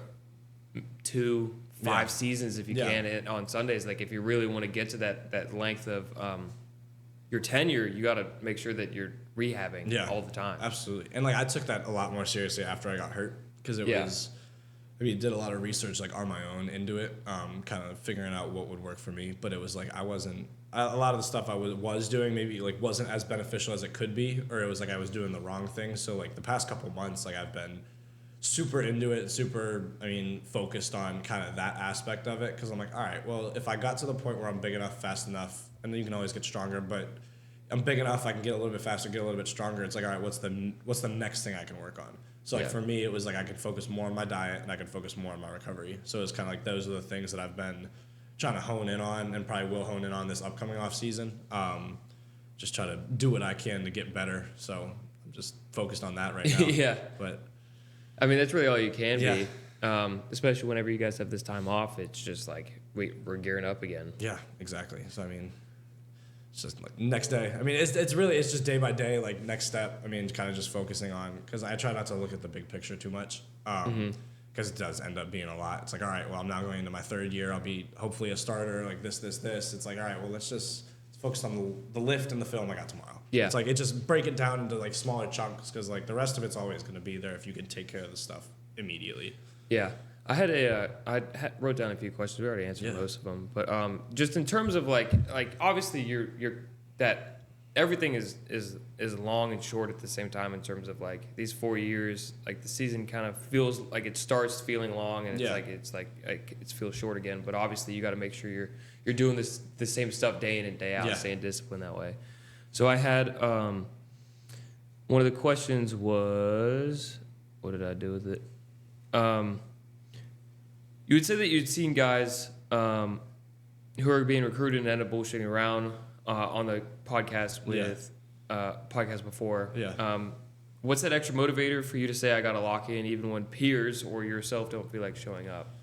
2-5 seasons if you can on Sundays, like if you really want to get to that length of your tenure, you got to make sure that you're rehabbing all the time. Absolutely. And like I took that a lot more seriously after I got hurt because it was, I mean, did a lot of research like on my own into it, kind of figuring out what would work for me. But it was like a lot of the stuff I was doing maybe like wasn't as beneficial as it could be, or it was like I was doing the wrong thing. So like the past couple months, like I've been super into it, focused on kind of that aspect of it, because I'm like, all right, well, if I got to the point where I'm big enough, fast enough, and then you can always get stronger, but I'm big enough, I can get a little bit faster, get a little bit stronger. It's like, all right, what's the next thing I can work on? So like for me, it was like I could focus more on my diet and I could focus more on my recovery. So it's kind of like those are the things that I've been trying to hone in on, and probably will hone in on this upcoming off season. Just try to do what I can to get better. So I'm just focused on that right now. But I mean, that's really all you can be, especially whenever you guys have this time off. It's just like, we're gearing up again. Yeah, exactly. So, I mean, it's just like next day. I mean, it's just day by day, like next step. I mean, kind of just focusing on, because I try not to look at the big picture too much, because it does end up being a lot. It's like, all right, well, I'm now going into my third year. I'll be hopefully a starter, like this. It's like, all right, well, let's focus on the lift and the film I got tomorrow. Yeah. It's like, it just break it down into like smaller chunks, because like the rest of it's always going to be there if you can take care of the stuff immediately. Yeah. I wrote down a few questions. We already answered most of them, but just in terms of like obviously you're that everything is long and short at the same time in terms of like these 4 years, like the season kind of feels like it starts feeling long and it's like it feels short again, but obviously you got to make sure you're doing the same stuff day in and day out, staying disciplined that way. So I had one of the questions was, what did I do with it? You would say that you'd seen guys who are being recruited and end up bullshitting around on the podcast with podcast before. Yeah. What's that extra motivator for you to say I got to lock in even when peers or yourself don't feel like showing up?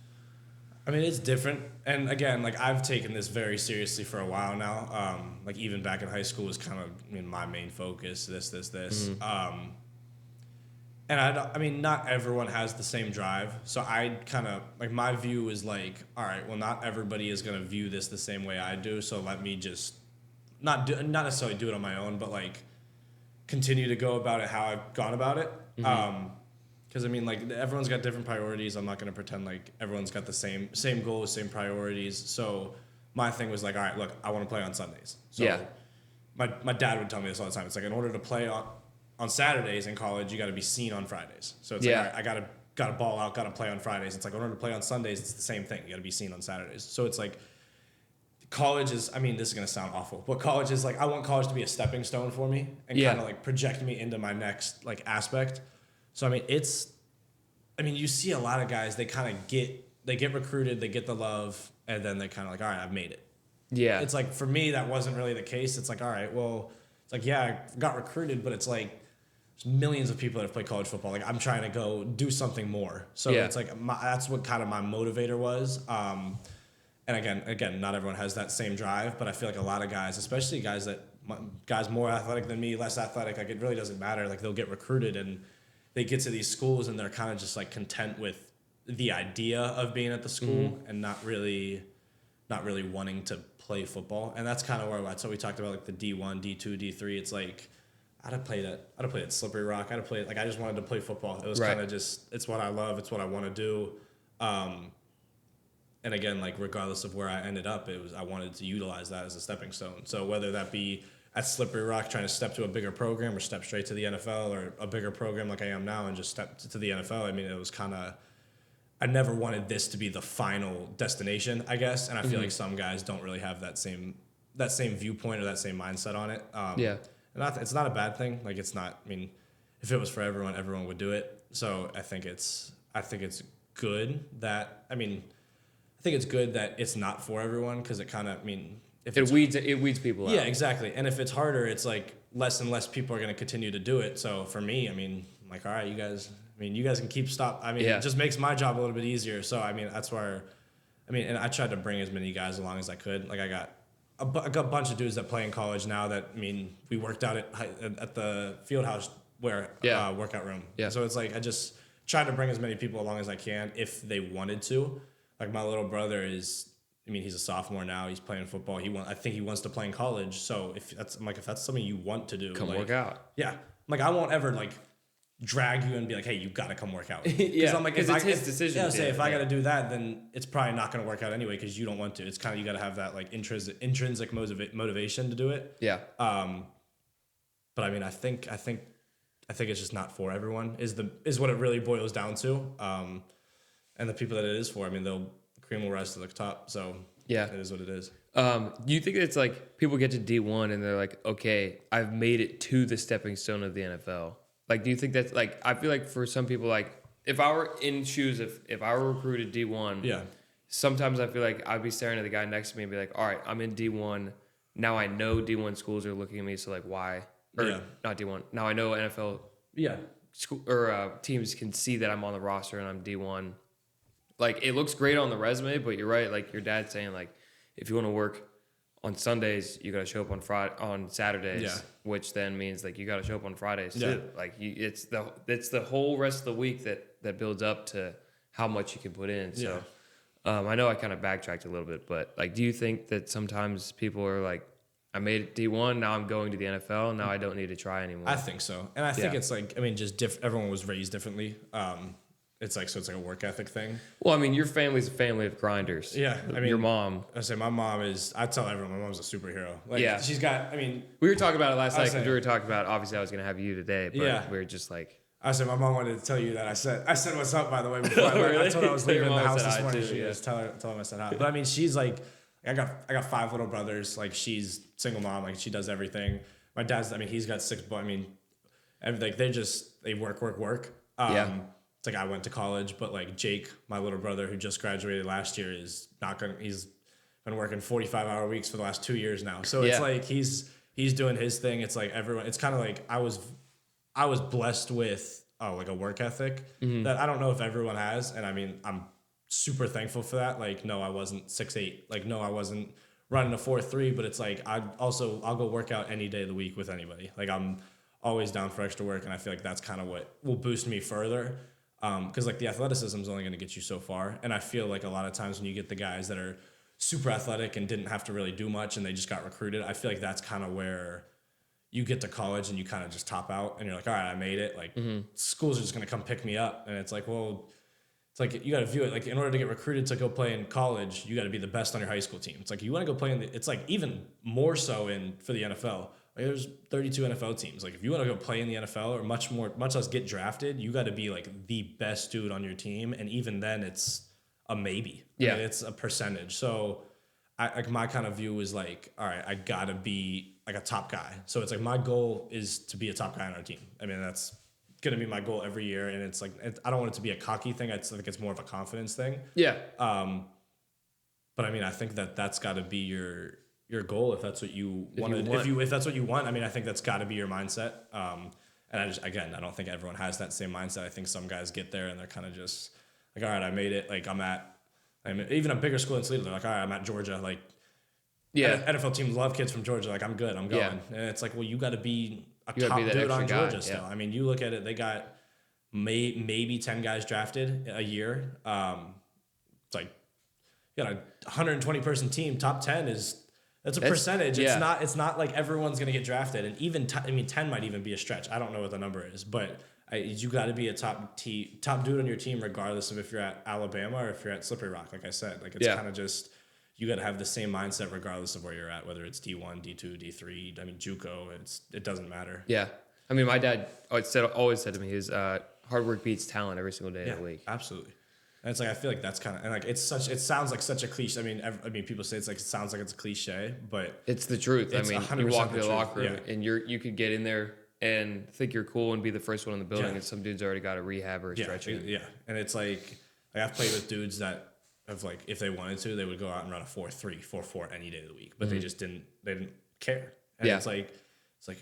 I mean, it's different. And again, like I've taken this very seriously for a while now. Like even back in high school was kind of my main focus, this. Mm-hmm. And I mean, not everyone has the same drive. So I kind of, like, my view is like, all right, well, not everybody is going to view this the same way I do. So let me just not necessarily do it on my own, but like continue to go about it how I've gone about it. Mm-hmm. Because I mean, like everyone's got different priorities. I'm not going to pretend like everyone's got the same goals, same priorities. So my thing was like, all right, look, I want to play on Sundays. So my dad would tell me this all the time. It's like, in order to play on Saturdays in college, you got to be seen on Fridays. So it's like, all right, I got to ball out, got to play on Fridays. It's like, in order to play on Sundays, it's the same thing. You got to be seen on Saturdays. So it's like, college is, I mean, this is going to sound awful, but college is like, I want college to be a stepping stone for me and kind of like project me into my next like aspect. So, I mean, you see a lot of guys, they kind of get recruited, they get the love, and then they kind of like, all right, I've made it. Yeah. It's like, for me, that wasn't really the case. It's like, all right, well, it's like, yeah, I got recruited, but it's like, there's millions of people that have played college football. Like, I'm trying to go do something more. So it's like, that's what kind of my motivator was. And again, not everyone has that same drive, but I feel like a lot of guys, especially guys more athletic than me, less athletic, like it really doesn't matter. Like they'll get recruited and they get to these schools and they're kind of just like content with the idea of being at the school and not really wanting to play football. And that's kind of where that's what we talked about, like the D1, D2, D3. It's like I'd have played at Slippery Rock. I just wanted to play football. It was kind of just, it's what I love. It's what I want to do. And again, like regardless of where I ended up, I wanted to utilize that as a stepping stone. So whether that be at Slippery Rock trying to step to a bigger program or step straight to the NFL, or a bigger program like I am now and just step to the NFL, I mean, it was kind of, I never wanted this to be the final destination, I guess. And I feel like some guys don't really have that same viewpoint or that same mindset on it. And it's not a bad thing. Like it's not, I mean, if it was for everyone, everyone would do it. So I think it's good that, it's good that it's not for everyone, because it kind of, if it weeds people out. Yeah, exactly. And if it's harder, it's like less and less people are going to continue to do it. So for me, I'm like, all right, you guys can keep it just makes my job a little bit easier. So, that's where, and I tried to bring as many guys along as I could. Like I got a bunch of dudes that play in college now that, we worked out at the field house workout room. Yeah. So it's like I just try to bring as many people along as I can if they wanted to. Like my little brother is, I mean, he's a sophomore now. He's playing football. I think he wants to play in college. So if that's something you want to do, Come like, work out. Yeah. Like I won't ever like drag you and be like, hey, you got to come work out. Yeah. I'm like, because it's his decision. Yeah. Say if I got to do that, then it's probably not going to work out anyway because you don't want to. It's kind of you got to have that like intrinsic motivation to do it. Yeah. But I mean, I think it's just not for everyone. Is what it really boils down to. And the people that it is for, I mean, cream will rise to the top. So yeah, it is what it is. Do you think it's like people get to D1 and they're like, okay, I've made it to the stepping stone of the NFL? Like, do you think that's like, I feel like for some people, like if I were in shoes, if I were recruited D1, yeah, sometimes I feel like I'd be staring at the guy next to me and be like, all right, I'm in D1. Now I know D1 schools are looking at me. So like, why? Or not D1. Now I know NFL school or teams can see that I'm on the roster and I'm D1. Like, it looks great on the resume, but you're right. Like your dad's saying, like, if you want to work on Sundays, you got to show up on Saturdays, which then means like you got to show up on Fridays too. Like it's the whole rest of the week that builds up to how much you can put in. So I know I kind of backtracked a little bit, but like, do you think that sometimes people are like, I made it D1, now I'm going to the NFL, now I don't need to try anymore? I think so, and I think it's like, I mean, just everyone was raised differently. It's like a work ethic thing. Well, I mean, your family's a family of grinders. Yeah, I mean, your mom. I say my mom is. I tell everyone my mom's a superhero. Like, she's got. I mean, we were talking about it last night because we were talking about. Obviously, I was going to have you today, but we were just like. I said my mom wanted to tell you that. I said what's up, by the way, before I went. I told her I was leaving the house this morning. She was telling him I said hi. But I mean, she's like, I got 5 little brothers. Like, she's single mom. Like, she does everything. My dad's. I mean, he's got 6. But I mean, like they work. It's like I went to college, but like Jake, my little brother who just graduated last year, is not gonna. He's been working 45-hour weeks for the last 2 years now. So it's like he's doing his thing. It's like everyone. It's kind of like I was blessed with like a work ethic that I don't know if everyone has, and I mean I'm super thankful for that. Like, no, I wasn't 6'8". Like, no, I wasn't running a 4.3. But it's like I'll go work out any day of the week with anybody. Like, I'm always down for extra work, and I feel like that's kind of what will boost me further. Because like the athleticism is only going to get you so far, and I feel like a lot of times when you get the guys that are super athletic and didn't have to really do much and they just got recruited, I feel like that's kind of where you get to college and you kind of just top out and you're like, all right, I made it. Like schools are just going to come pick me up, and it's like, well, it's like you got to view it like in order to get recruited to go play in college, you got to be the best on your high school team. It's like you want to go play it's like even more so for the NFL. Like, there's 32 NFL teams. Like, if you want to go play in the NFL or much less get drafted, you got to be like the best dude on your team. And even then it's a maybe. I mean, it's a percentage. So my kind of view is like, all right, I got to be like a top guy. So it's like, my goal is to be a top guy on our team. I mean, that's going to be my goal every year. And it's like, I don't want it to be a cocky thing. I think it's more of a confidence thing. Yeah. But I mean, I think that's got to be your goal if that's what you want. If that's what you want, I mean, I think that's got to be your mindset. And I don't think everyone has that same mindset. I think some guys get there and they're kind of just like, all right, I made it. Like, I'm even a bigger school in Toledo. They're like, all right, I'm at Georgia. Like, NFL teams love kids from Georgia. Like, I'm good. I'm going. Yeah. And it's like, well, you got to be a top dude on Georgia still. I mean, you look at it, they got maybe 10 guys drafted a year. It's like, you got a 120 person team. Top 10 that's a percentage. Yeah. It's not like everyone's gonna get drafted, and even 10 might even be a stretch. I don't know what the number is, but you got to be a top dude on your team, regardless of if you're at Alabama or if you're at Slippery Rock. Like I said, like it's kind of just you got to have the same mindset regardless of where you're at, whether it's D1, D2, D3. I mean, JUCO. It doesn't matter. Yeah, I mean, my dad always said to me, "His hard work beats talent every single day of the week." Absolutely. And it's like I feel like that's kind of, and like it sounds like such a cliche. I mean, people say it sounds like it's a cliche, but it's the truth. I mean, you walk in the locker room and you could get in there and think you're cool and be the first one in the building, and some dude's already got a rehab or a stretching. Yeah, and it's like I've played with dudes that have like if they wanted to, they would go out and run a 4.3, 4.4 any day of the week, but they didn't care. And it's like,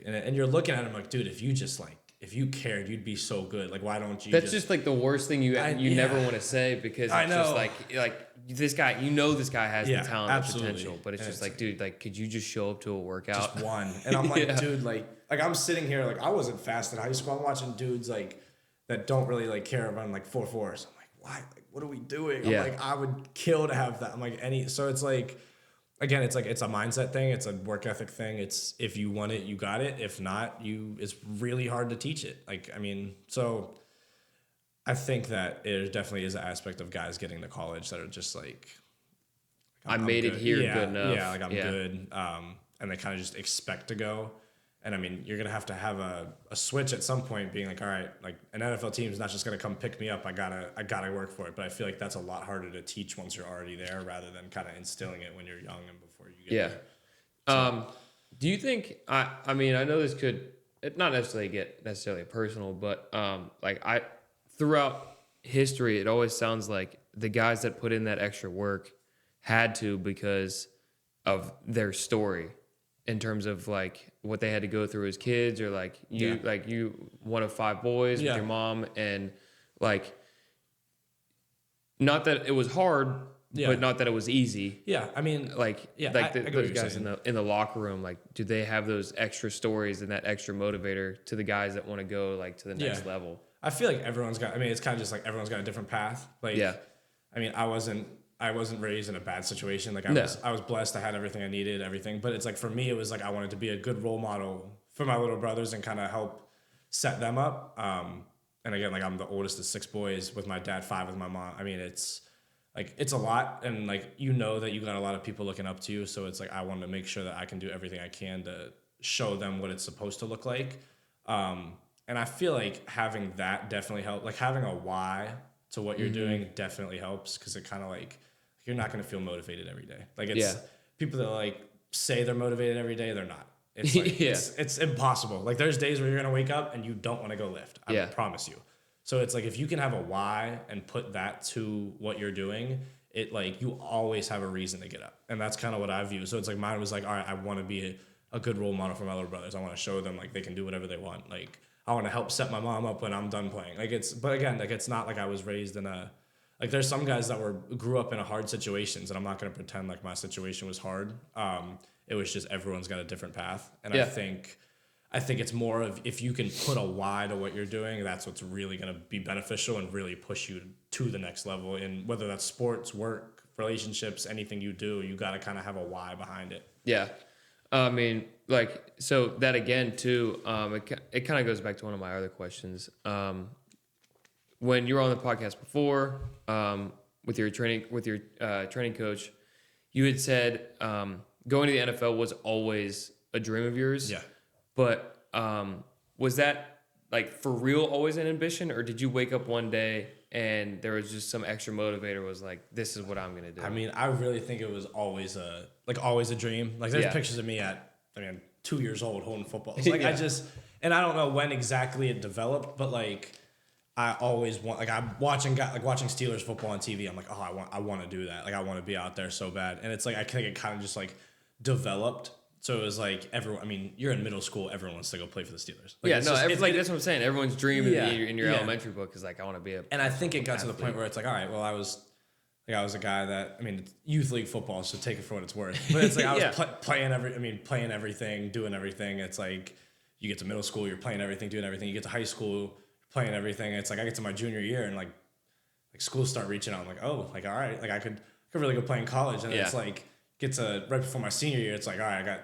and you're looking at them like, dude, if you just like if you cared, you'd be so good. Like, why don't you? That's just like the worst thing you never yeah. want to say, because it's I know. just like this guy, this guy has the talent, absolutely. the potential, but it's just like, dude, like, could you just show up to a workout? Just one. And I'm like, dude, like I'm sitting here, like I wasn't fast in high school. I'm watching dudes like that don't really like care about like 4.4s. I'm like, why? Like, what are we doing? I'm like, I would kill to have that. I'm like, so it's like, again, it's like, it's a mindset thing. It's a work ethic thing. It's, if you want it, you got it. If not, it's really hard to teach it. Like, I mean, so I think that there definitely is an aspect of guys getting to college that are just like, I'm made good. it here good enough. Yeah, like I'm good. And they kind of just expect to go. And I mean, you're going to have a switch at some point being like, all right, like an NFL team is not just going to come pick me up. I gotta work for it. But I feel like that's a lot harder to teach once you're already there, rather than kind of instilling it when you're young and before you get there. So. Do you think, I mean, I know this could not necessarily get personal, but throughout history, it always sounds like the guys that put in that extra work had to, because of their story, in terms of like what they had to go through as kids, or like you one of 5 boys with your mom, and like, not that it was hard, but not that it was easy. Yeah, I mean, those guys in the locker room, like, do they have those extra stories and that extra motivator to the guys that want to go like to the next level? I feel like everyone's got. I mean, it's kind of just like everyone's got a different path. Like, I mean, I wasn't raised in a bad situation. Like I was blessed. I had everything I needed, everything. But it's like, for me, it was like I wanted to be a good role model for my little brothers and kind of help set them up. And again, like I'm the oldest of 6 boys with my dad, 5 with my mom. I mean, it's like, it's a lot. And like, that you got a lot of people looking up to you. So it's like, I want to make sure that I can do everything I can to show them what it's supposed to look like. And I feel like having that definitely helped. Like having a why to what you're doing definitely helps, because it kind of like, you're not going to feel motivated every day. Like it's people that like say they're motivated every day, they're not. It's like, it's impossible. Like there's days where you're going to wake up and you don't want to go lift. I promise you. So it's like, if you can have a why and put that to what you're doing, it like, you always have a reason to get up. And that's kind of what I view. So it's like, mine was like, all right, I want to be a good role model for my little brothers. I want to show them like they can do whatever they want. Like I want to help set my mom up when I'm done playing. Like but again, like it's not like I was raised in like there's some guys that grew up in a hard situations, and I'm not going to pretend like my situation was hard. It was just, everyone's got a different path. And I think it's more of, if you can put a why to what you're doing, that's what's really going to be beneficial and really push you to the next level. And whether that's sports, work, relationships, anything you do, you got to kind of have a why behind it. Yeah. I mean, like, so that again too, it kind of goes back to one of my other questions. When you were on the podcast before, with your training coach, you had said, going to the NFL was always a dream of yours. Yeah. But, was that like for real always an ambition, or did you wake up one day and there was just some extra motivator, was like, this is what I'm going to do? I mean, I really think it was always a dream. Like there's pictures of me at, 2 years old holding footballs. Like and I don't know when exactly it developed, but like I always want, like I'm watching Steelers football on TV. I'm like, oh, I want to do that. Like I want to be out there so bad. And it's like, I think it kind of just like developed. So it was like you're in middle school, everyone wants to go play for the Steelers. Like, that's what I'm saying. Everyone's dream in your elementary book is like, I want to be a. And I think it got to the point where it's like, all right, well, I was a guy that, youth league football, so take it for what it's worth. But it's like I was playing everything, doing everything. It's like you get to middle school, you're playing everything, doing everything. You get to high school, playing everything. It's like I get to my junior year and like schools start reaching out. I'm like, oh, like all right, like I could really go play in college. And it's like get to right before my senior year. It's like, all right, I got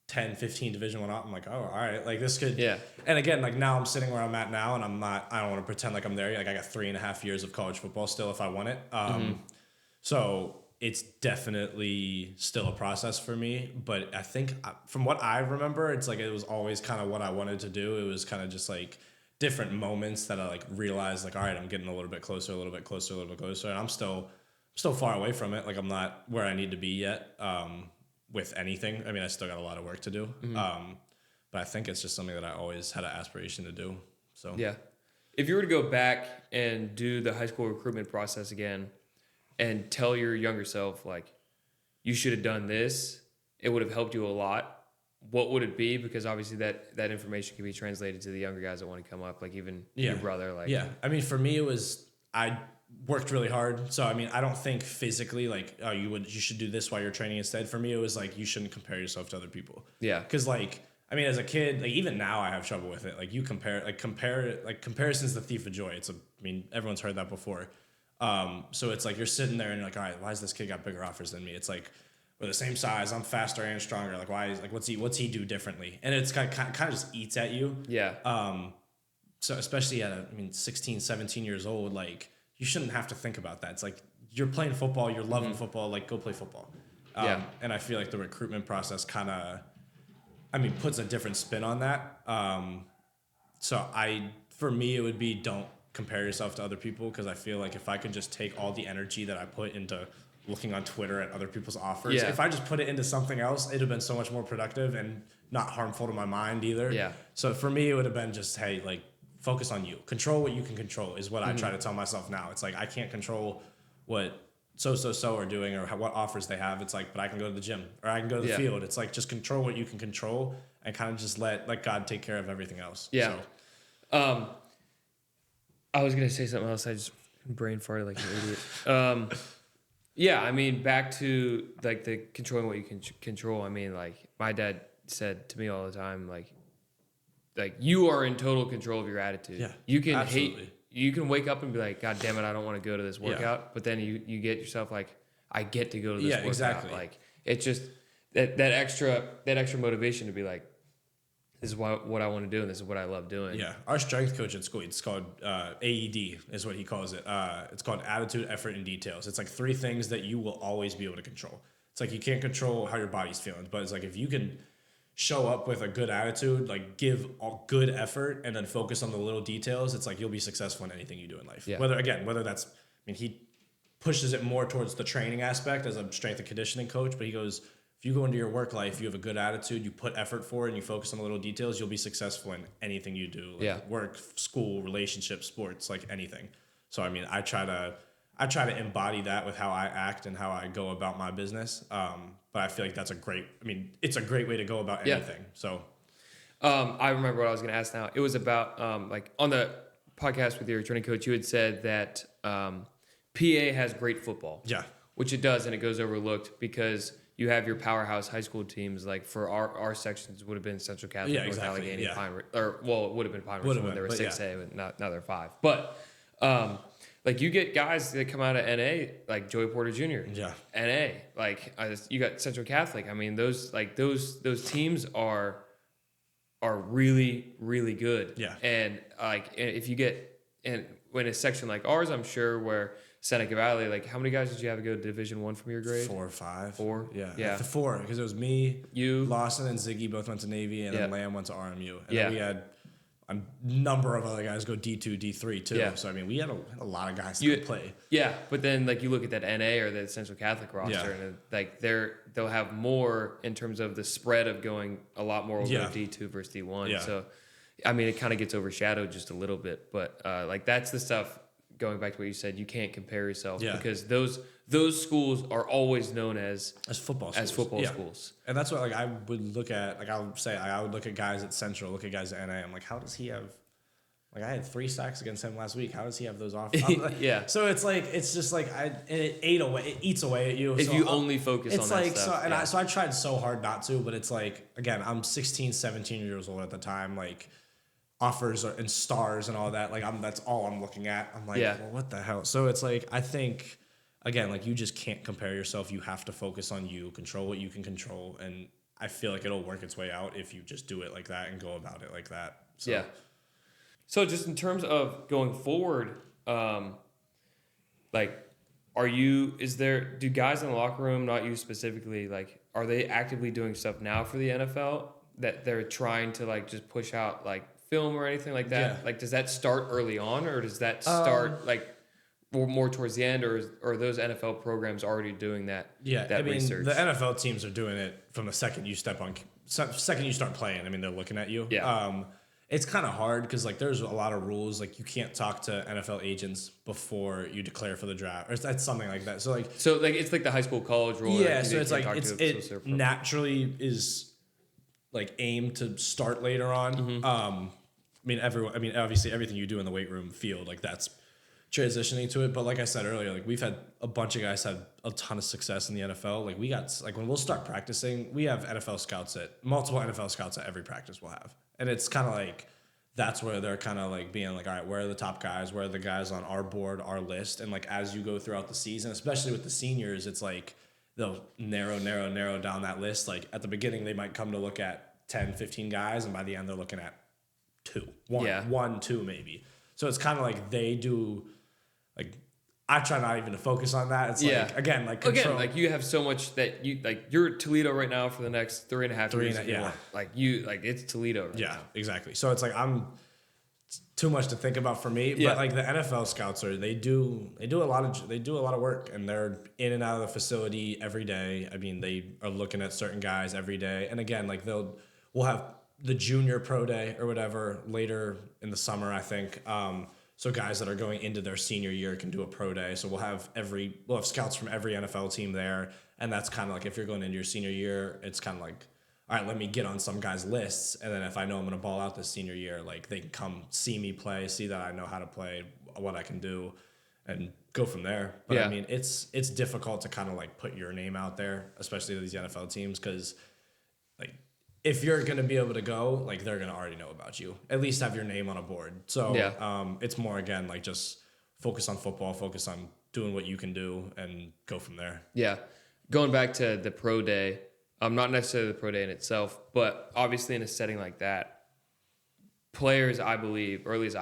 10, 15 Division I. I'm like, oh, all right, like this could. Yeah. And again, like now I'm sitting where I'm at now, and I don't want to pretend like I'm there. Like I got 3.5 years of college football still if I want it. So it's definitely still a process for me. But I think from what I remember, it's like it was always kind of what I wanted to do. It was kind of just like different moments that I like realized like, all right, I'm getting a little bit closer, and I'm still far away from it. Like I'm not where I need to be yet. With anything. I still got a lot of work to do. But I think it's just something that I always had an aspiration to do. So yeah. If you were to go back and do the high school recruitment process again and tell your younger self, like, you should have done this, it would have helped you a lot. what would it be? Because obviously that information can be translated to the younger guys that want to come up, like even your brother. Like, yeah, I mean, for me, it was I worked really hard. So I mean, I don't think physically like, oh, you should do this while you're training instead. For me, it was like you shouldn't compare yourself to other people. Yeah, because like, I mean, as a kid, like even now I have trouble with it. Like comparison's the thief of joy. I mean, everyone's heard that before. So it's like you're sitting there and you're like, all right, why has this kid got bigger offers than me? It's like, we're the same size, I'm faster and stronger. Like, what's he do differently? And it's kind of just eats at you. Yeah. So especially at 16, 17 years old, like you shouldn't have to think about that. It's like you're playing football, you're loving football, like go play football. And I feel like the recruitment process puts a different spin on that. For me, it would be don't compare yourself to other people, because I feel like if I could just take all the energy that I put into looking on Twitter at other people's offers, if I just put it into something else, it'd have been so much more productive and not harmful to my mind either. Yeah. So for me, it would have been just, hey, like focus on you. Control what you can control is what I try to tell myself now. It's like I can't control what so are doing or what offers they have. It's like, but I can go to the gym or I can go to the field. It's like just control what you can control and kind of just let God take care of everything else. Yeah. So. I was gonna say something else. I just brain farted like an idiot. Yeah, I mean, back to like the controlling what you can control. I mean, like my dad said to me all the time, like you are in total control of your attitude. Yeah, you can absolutely. You can wake up and be like, God damn it, I don't want to go to this workout. But then you get yourself like, I get to go to this workout. Exactly. Like it's just that extra motivation to be like, this is what I want to do, and this is what I love doing. Yeah, our strength coach at school, it's called AED, is what he calls it. It's called attitude, effort, and details. It's like 3 things that you will always be able to control. It's like you can't control how your body's feeling, but it's like if you can show up with a good attitude, like give all good effort, and then focus on the little details, it's like you'll be successful in anything you do in life. Yeah. Whether that's, he pushes it more towards the training aspect as a strength and conditioning coach, but he goes, if you go into your work life, you have a good attitude, you put effort for it, and you focus on the little details, you'll be successful in anything you do. Like work, school, relationships, sports, like anything. So, I mean, I try to embody that with how I act and how I go about my business. But I feel like it's a great way to go about anything. So, I remember what I was going to ask now. It was about, like on the podcast with your returning coach, you had said that PA has great football. Yeah. Which it does, and it goes overlooked because you have your powerhouse high school teams. Like for our sections would have been Central Catholic, North Allegheny, Pine Ridge, it would have been Pine Ridge when they were 6A, but now they're 5. But like you get guys that come out of NA, like Joey Porter Jr. Yeah, NA. Like you got Central Catholic. I mean, those teams are really, really good. Yeah, and like if you get when a section like ours, I'm sure where Seneca Valley, like how many guys did you have to go to Division I from your grade? 4 or 5. 4? Yeah. 4, because it was me, you, Lawson, and Ziggy both went to Navy, and then Lamb went to RMU. And then we had a number of other guys go D2, D3 too. Yeah. So, I mean, we had a lot of guys to play. Yeah, but then like you look at that NA or the Central Catholic roster, and like they'll have more in terms of the spread of going a lot more over D2 versus D1. Yeah. So, I mean, it kind of gets overshadowed just a little bit, but like that's the stuff. Going back to what you said, you can't compare yourself because those schools are always known as football schools. And that's what I would look at. Like I would look at guys at Central, look at guys at NA. I'm like, how does he have? Like I had 3 sacks against him last week. How does he have those off? Yeah. So it's just like it eats away at you. If you only focus on that stuff. So I tried so hard not to, but it's like again, I'm 16, 17 years old at the time. Like offers and stars and all that. Like that's all I'm looking at. I'm like, well, what the hell? So it's like, I think again, like you just can't compare yourself. You have to focus on you, control what you can control. And I feel like it'll work its way out if you just do it like that and go about it like that. So. Yeah. So just in terms of going forward, like, do guys in the locker room, not you specifically, like, are they actively doing stuff now for the NFL that they're trying to like just push out like film or anything like that? Yeah. Like, does that start early on, or does that start like more towards the end, or are those NFL programs already doing that? Yeah, that research? The NFL teams are doing it from the second you start playing. I mean, they're looking at you. Yeah. It's kind of hard because like there's a lot of rules. Like you can't talk to NFL agents before you declare for the draft, or that's something like that. So it's like the high school college rule. Yeah, so it's like it naturally is like aim to start later on. Obviously everything you do in the weight room field, like that's transitioning to it. But like I said earlier, like we've had a bunch of guys had a ton of success in the NFL. Like we got, like when we'll start practicing, we have multiple NFL scouts at every practice we'll have. And it's kind of like, that's where they're kind of like being like, all right, where are the top guys? Where are the guys on our board, our list? And like, as you go throughout the season, especially with the seniors, it's like they'll narrow down that list. Like at the beginning, they might come to look at 10, 15 guys. And by the end, they're looking at one, two maybe. So it's kind of like they do, like, I try not even to focus on that. It's like, again, like you have so much that you're at Toledo right now for the next 3.5 years. Yeah. Like it's Toledo right now. Exactly. So it's like, it's too much to think about for me, but like the NFL scouts they do a lot of work, and they're in and out of the facility every day. I mean, they are looking at certain guys every day. And again, like we'll have the junior pro day or whatever later in the summer, I think. So guys that are going into their senior year can do a pro day. So we'll have scouts from every NFL team there. And that's kind of like, if you're going into your senior year, it's kind of like, all right, let me get on some guys' lists. And then if I know I'm going to ball out this senior year, like they can come see me play, see that I know how to play, what I can do, and go from there. But I mean, it's difficult to kind of like put your name out there, especially these NFL teams, because like, if you're going to be able to go, like they're going to already know about you, at least have your name on a board. So it's more, again, like just focus on football, focus on doing what you can do, and go from there. Yeah. Going back to the pro day, not necessarily the pro day in itself, but obviously in a setting like that, players, I believe, or at least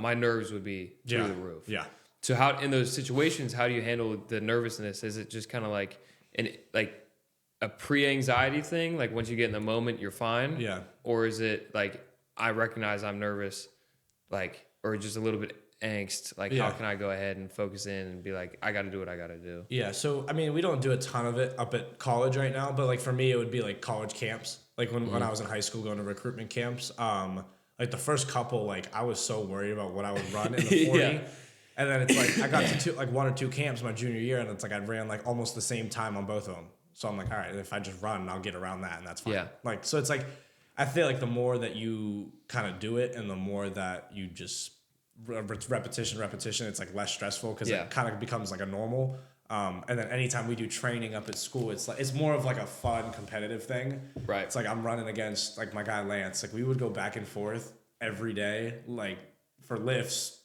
my nerves would be through the roof. Yeah. So how, in those situations, how do you handle the nervousness? Is it just kind of like a pre-anxiety thing? Like once you get in the moment, you're fine? Yeah. Or is it like, I recognize I'm nervous, like, or just a little bit angst? Like, how can I go ahead and focus in and be like, I got to do what I got to do? Yeah. So, I mean, we don't do a ton of it up at college right now, but like for me, it would be like college camps. Like when I was in high school going to recruitment camps, like the first couple, like I was so worried about what I would run in the 40. And then it's like, I got to one or two camps my junior year, and it's like I ran like almost the same time on both of them. So I'm like, all right, if I just run, I'll get around that, and that's fine. Yeah. Like, so it's like, I feel like the more that you kind of do it, and the more that you just repetition, it's like less stressful, because it kind of becomes like a normal. And then anytime we do training up at school, it's more of like a fun competitive thing. Right. It's like I'm running against like my guy Lance. Like we would go back and forth every day, like for lifts,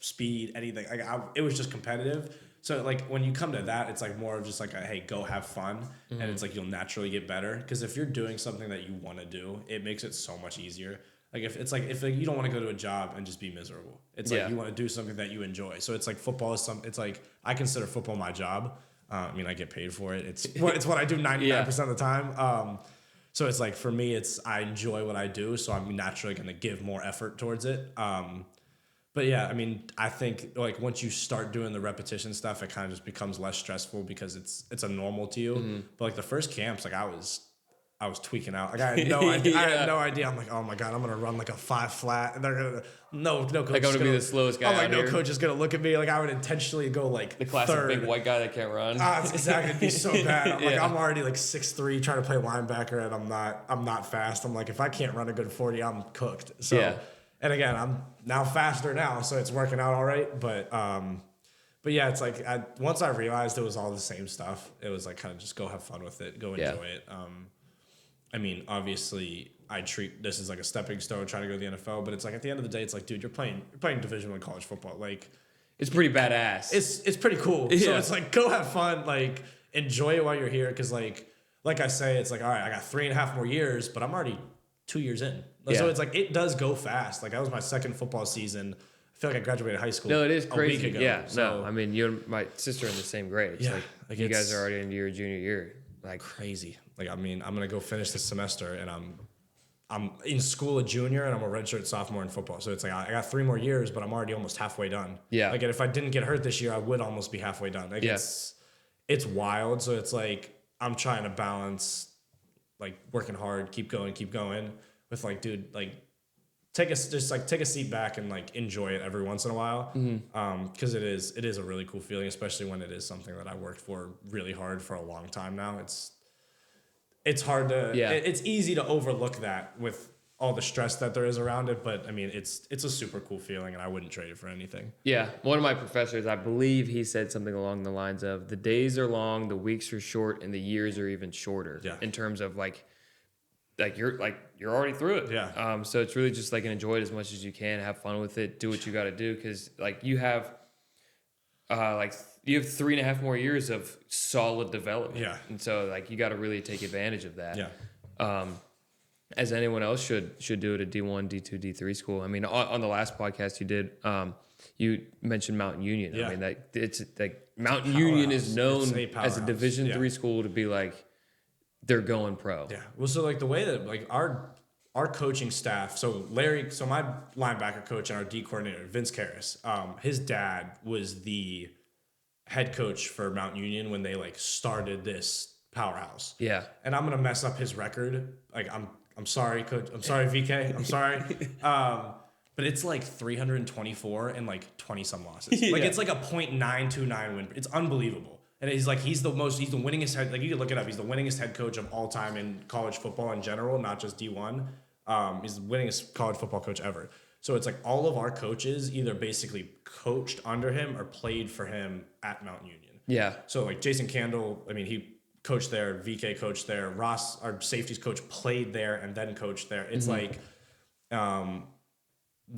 speed, anything. Like it was just competitive. So like when you come to that, it's like more of just like hey, go have fun, and it's like you'll naturally get better. Because if you're doing something that you want to do, it makes it so much easier. Like if you don't want to go to a job and just be miserable, it's like you want to do something that you enjoy. So it's like football is it's like I consider football my job. I mean, I get paid for it. It's what I do 99% of the time. So it's like for me, I enjoy what I do, so I'm naturally going to give more effort towards it. But yeah, I mean, I think like once you start doing the repetition stuff, it kind of just becomes less stressful because it's a normal to you. But like the first camps, like I was tweaking out. Like I had no idea. I had no idea. I'm like, oh my God, I'm gonna run like a 5 flat, and they're gonna no coach. Like I'm gonna be the slowest guy. I'm like, no coach is gonna look at me. Like I would intentionally go like the classic third. Big white guy that can't run. Exactly. It'd be so bad. I'm like, I'm already like 6'3", trying to play linebacker, and I'm not fast. I'm like, if I can't run a good 40, I'm cooked. So and again, I'm now faster now, so it's working out all right. But yeah, it's like once I realized it was all the same stuff, it was like kind of just go have fun with it, go enjoy it. I mean, obviously, I treat this as like a stepping stone trying to go to the NFL, but it's like at the end of the day, it's like, dude, you're playing Division I college football. Like, it's pretty badass. It's pretty cool. Yeah. So it's like go have fun, like enjoy it while you're here, because like I say, it's like all right, I got 3.5 more years, but I'm already 2 years in. So it's like it does go fast. Like that was my second football season. I feel like I graduated high school. No, it is crazy. A week ago. Yeah, so, no, I mean, you and my sister are in the same grade. It's like you guys are already into your junior year. Like crazy. Like I mean, I'm gonna go finish this semester, and I'm in school a junior, and I'm a redshirt sophomore in football. So it's like I got 3 more years, but I'm already almost halfway done. Yeah. Like if I didn't get hurt this year, I would almost be halfway done. Like it's wild. So it's like I'm trying to balance like working hard, keep going, with like, dude, like take a seat back and like enjoy it every once in a while. Because it is a really cool feeling, especially when it is something that I worked for really hard for a long time now. it's hard to, Yeah. it's easy to overlook that with all the stress that there is around it. But I mean, it's a super cool feeling, and I wouldn't trade it for anything. Yeah, one of my professors, I believe he said something along the lines of the days are long, the weeks are short, and the years are even shorter. Yeah. In terms of like you're already through it. Yeah. So it's really just like enjoy it as much as you can, have fun with it, do what you got to do, because like you have 3.5 more years of solid development. Yeah. And so like you got to really take advantage of that. Yeah. As anyone else should do at a D1, D2, D3 school. I mean, on the last podcast you did, you mentioned Mountain Union. Yeah. I mean, that it's like Mountain Union is known It's a as a powerhouse. Division Yeah. III school to be like they're going pro. Yeah. Well, so like the way that like our coaching staff, so Larry, so my linebacker coach and our D coordinator, Vince Karras, his dad was the head coach for Mountain Union when they like started this powerhouse. Yeah. And I'm gonna mess up his record. Like I'm sorry, coach. I'm sorry, VK. I'm sorry. But it's like 324 and like 20 some losses. Like Yeah. it's like a .929 win. It's unbelievable. And he's the winningest head, like you can look it up. He's the winningest head coach of all time in college football in general, not just D1. He's the winningest college football coach ever. So it's like all of our coaches either basically coached under him or played for him at Mountain Union. Yeah. So like Jason Candle, I mean, he coached there, VK coached there, Ross, our safeties coach, played there and then coached there. It's like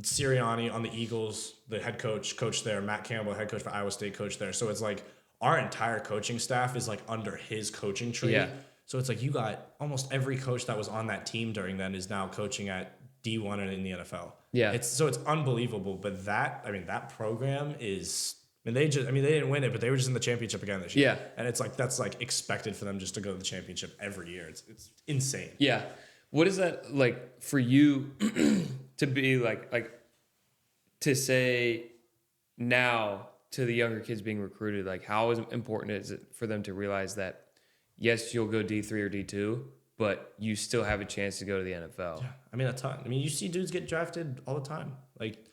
Sirianni on the Eagles, the head coach, coached there. Matt Campbell, head coach for Iowa State, coached there. So it's like our entire coaching staff is like under his coaching tree. Yeah. So it's like you got almost every coach that was on that team during then is now coaching at D1 and in the NFL. Yeah. It's unbelievable. But that program is, they didn't win it, but they were just in the championship again this year. Yeah. And it's like, that's like expected for them just to go to the championship every year. It's insane. Yeah. What is that like for you to be like to say now to the younger kids being recruited, like how important is it for them to realize that yes, you'll go D3 or D2, but you still have a chance to go to the NFL? Yeah. I mean, a ton. I mean, you see dudes get drafted all the time. Like,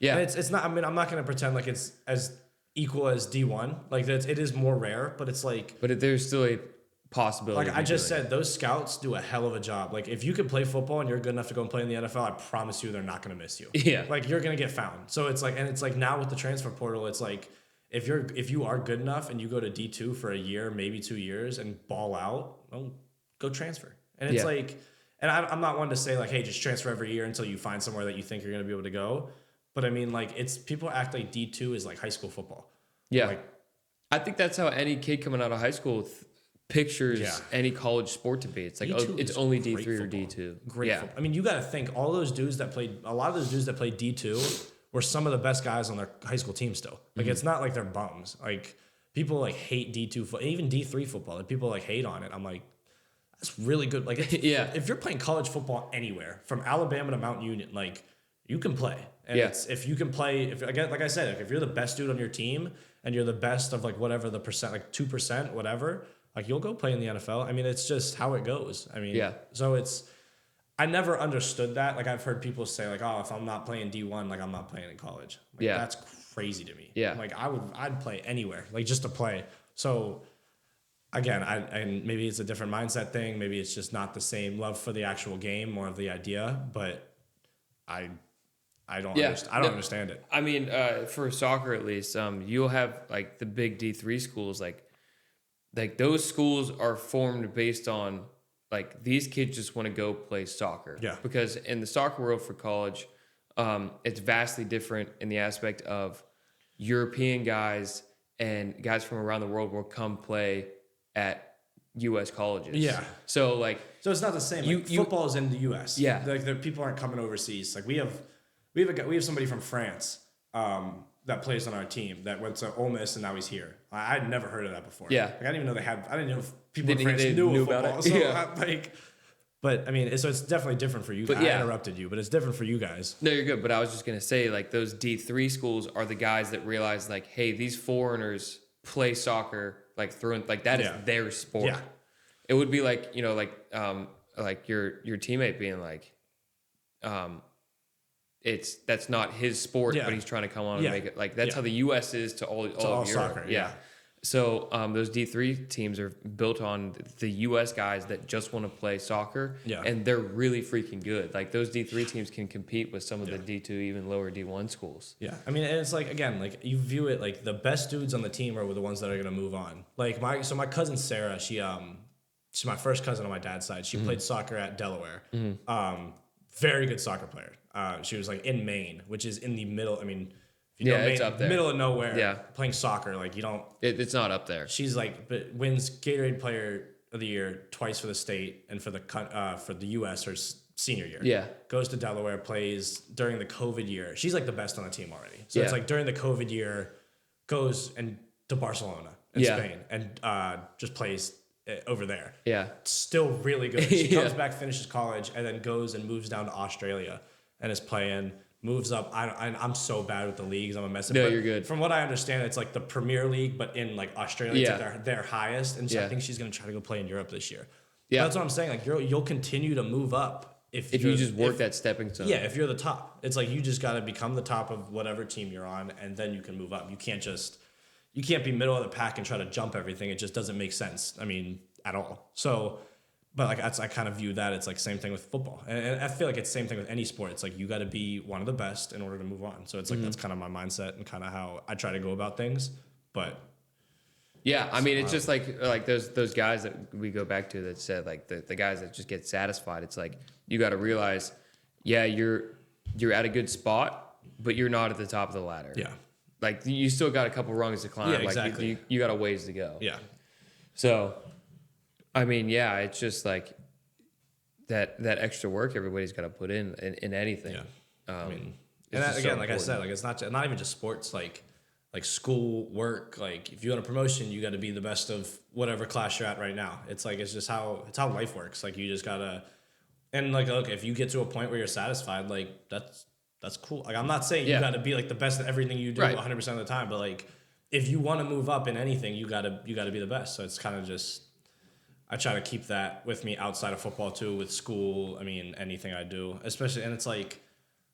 Yeah. and it's not, I mean, I'm not going to pretend like it's as equal as D1. Like it is more rare, but it's like, But there's still a possibility. like I just said, those scouts do a hell of a job. Like if you can play football and you're good enough to go and play in the NFL, I promise you they're not going to miss you. Yeah. Like you're going to get found. So it's like, and it's like now with the transfer portal, it's like if you are good enough and you go to D2 for a year, maybe 2 years and ball out, well, go transfer. And it's Yeah. like, and I'm not one to say like, hey, just transfer every year until you find somewhere that you think you're going to be able to go. But I mean, like people act like D2 is like high school football. Yeah. Like, I think that's how any kid coming out of high school pictures Yeah. any college sport to be. It's like, D2 oh, it's is only great D3 or football. D2. Great Yeah. football. I mean, you got to think a lot of those dudes that played D2 were some of the best guys on their high school team still. Like, it's not like they're bums. Like, people like hate D2 football, even D3 football. Like, people like hate on it. I'm like, that's really good. Like, Yeah. if you're playing college football anywhere, from Alabama to Mountain Union, like, you can play. And Yeah. if you can play, again, like I said, like if you're the best dude on your team and you're the best of like whatever the percent, like 2%, whatever, like you'll go play in the NFL. I mean, it's just how it goes. I mean, Yeah. so I never understood that. Like I've heard people say like, oh, if I'm not playing D1, like I'm not playing in college. Like, Yeah. that's crazy to me. Yeah. Like I'd play anywhere, like just to play. So again, and maybe it's a different mindset thing. Maybe it's just not the same love for the actual game, more of the idea, but I don't understand it. I mean, for soccer at least, you'll have like the big D3 schools, like those schools are formed based on like these kids just want to go play soccer. Yeah. Because in the soccer world for college, it's vastly different in the aspect of European guys and guys from around the world will come play at U.S. colleges. Yeah. So like, So it's not the same. Like football is in the U.S. Yeah. Like the people aren't coming overseas. Like we have somebody from France that plays on our team that went to Ole Miss and now he's here. I'd never heard of that before. Yeah. Like I didn't even know I didn't know if people in They France knew of about football. it. So Yeah. but I mean, so it's definitely different for you. But I yeah. interrupted you, but it's different for you guys. no, you're good. But I was just going to say, like, those D3 schools are the guys that realize, like, hey, these foreigners play soccer, like, through and like, that is Yeah. their sport. Yeah. It would be like, you know, like your teammate being like, that's not his sport, Yeah. but he's trying to come on Yeah. and make it. Like, that's Yeah. how the U.S. is to all all of Europe. soccer, Yeah. So those D3 teams are built on the U.S. guys that just want to play soccer, and they're really freaking good. Like those D3 teams can compete with some of the D2, even lower D1 schools. Yeah, I mean, and it's like, again, like you view it like the best dudes on the team are the ones that are gonna move on. Like my cousin Sarah, she's my first cousin on my dad's side. She played soccer at Delaware. Very good soccer player. She was like in Maine, which is in the middle. I mean, if you know Maine, it's up there. Middle of nowhere. Playing soccer, like you don't. It's not up there. She's like, but wins Gatorade Player of the Year twice for the state and for the U.S. her senior year. Yeah. Goes to Delaware, plays during the COVID year. She's like the best on the team already. So it's like during the COVID year, goes to Barcelona in Spain and just plays over there. Yeah. Still really good. She comes back, finishes college, and then goes and moves down to Australia and is playing. Moves up. I'm so bad with the leagues. I'm a mess. No, you're good. From what I understand, it's like the Premier League, but in like Australia, it's like their highest. And so I think she's going to try to go play in Europe this year. Yeah, that's what I'm saying. Like you'll continue to move up if you just work that stepping stone. Yeah, if you're the top, it's like you just got to become the top of whatever team you're on, and then you can move up. You can't be middle of the pack and try to jump everything. It just doesn't make sense. I mean, at all. So. But like I kind of view that it's like same thing with football, and I feel like it's same thing with any sport. It's like you got to be one of the best in order to move on. So it's like that's kind of my mindset and kind of how I try to go about things. But yeah, I mean, it's just like those guys that we go back to that said like the guys that just get satisfied. It's like you got to realize, you're at a good spot, but you're not at the top of the ladder. Yeah, like you still got a couple rungs to climb. Yeah, exactly. Like you got a ways to go. Yeah, so. I mean, it's just like that extra work everybody's got to put in anything. Yeah. I mean, and that, again, like I said, like it's not even just sports, like school, work. Like if you want a promotion, you got to be the best of whatever class you're at right now. It's just how life works. Like you just gotta, and like look, if you get to a point where you're satisfied, like that's cool. Like I'm not saying you got to be like the best at everything you do 100% of the time, but like if you want to move up in anything, you gotta be the best. So it's kind of just. I try to keep that with me outside of football too, with school. I mean, anything I do, especially, and it's like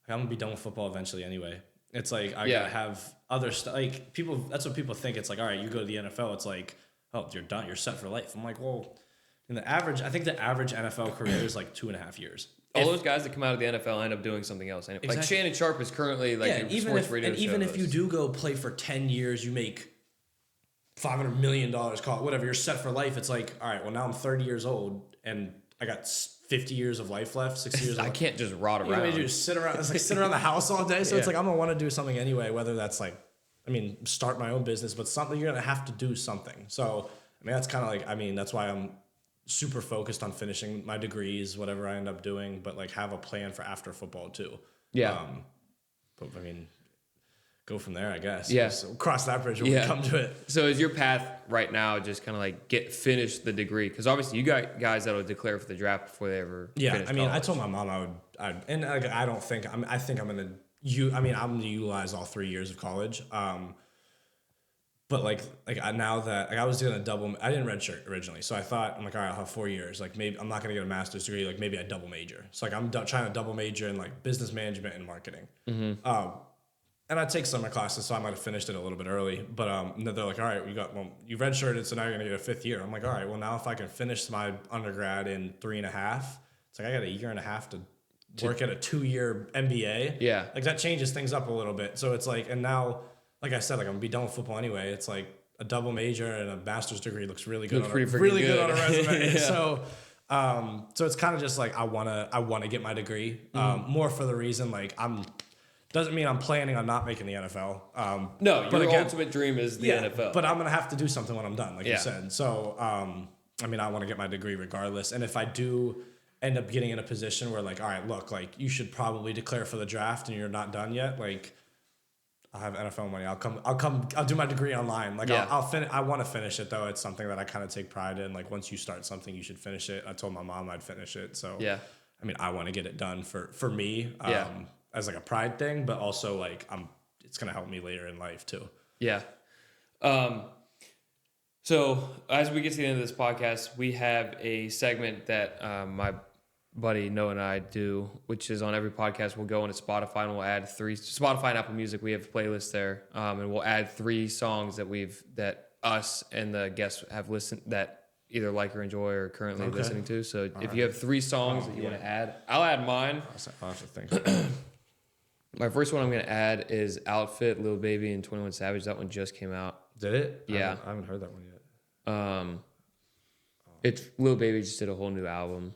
I'm gonna be done with football eventually anyway. It's like I gotta have other stuff. Like people, that's what people think. It's like, all right, you go to the NFL. It's like, oh, you're done. You're set for life. I'm like, well, I think the average NFL career is like 2.5 years. All those guys that come out of the NFL end up doing something else. Exactly. Like Shannon Sharp is currently like sports radio show even if you do go play for 10 years, you make $500 million, call it whatever, you're set for life. It's like, all right, well, now I'm 30 years old and I got 50 years of life left, 60 years of life. I can't just rot around. You just sit around. It's like sit around the house all day. So it's like, I'm going to want to do something anyway, whether that's like, I mean, start my own business, but something, you're going to have to do something. So, I mean, that's kind of like, I mean, that's why I'm super focused on finishing my degrees, whatever I end up doing, but like have a plan for after football too. Yeah. But I mean, go from there, I guess. Yeah. So cross that bridge when we come to it. So is your path right now just kind of like finish the degree? Because obviously you got guys that will declare for the draft before they ever finish I mean, college. I told my mom and I don't think, I think I'm going to utilize all 3 years of college. But now that I was doing I didn't redshirt originally. So I thought, I'm like, all right, I'll have 4 years. Like maybe I'm not going to get a master's degree. Like maybe I double major. So like I'm trying to double major in like business management and marketing. Mm-hmm. And I'd take summer classes, so I might have finished it a little bit early. But they're like, all right, you redshirted, so now you're going to get a 5th year. I'm like, all right, well, now if I can finish my undergrad in 3.5, it's like I got 1.5 years to work at a 2-year MBA. Yeah. Like that changes things up a little bit. So it's like, and now, like I said, like I'm going to be done with football anyway. It's like a double major and a master's degree looks really good. Looks really good on a resume. So it's kind of just like I want to get my degree more for the reason like doesn't mean I'm planning on not making the NFL. No, your ultimate dream is the NFL. But I'm going to have to do something when I'm done, like you said. So, I mean, I want to get my degree regardless. And if I do end up getting in a position where like, all right, look, like you should probably declare for the draft and you're not done yet, like I'll have NFL money. I'll do my degree online. Like I'll finish. I want to finish it though. It's something that I kind of take pride in. Like once you start something, you should finish it. I told my mom I'd finish it. So I mean, I want to get it done for me. As like a pride thing, but also like it's gonna help me later in life too. Yeah. So as we get to the end of this podcast, we have a segment that my buddy Noah and I do, which is on every podcast. We'll go into Spotify and we'll add Spotify and Apple Music. We have playlists there, and we'll add 3 songs that us and the guests have listened that either like or enjoy or currently Okay. listening to. So if you have 3 songs that you want to add, I'll add mine. I'll have to think. My first one I'm going to add is Outfit, Lil Baby, and 21 Savage. That one just came out. Did it? Yeah. I haven't heard that one yet. It's Lil Baby just did a whole new album.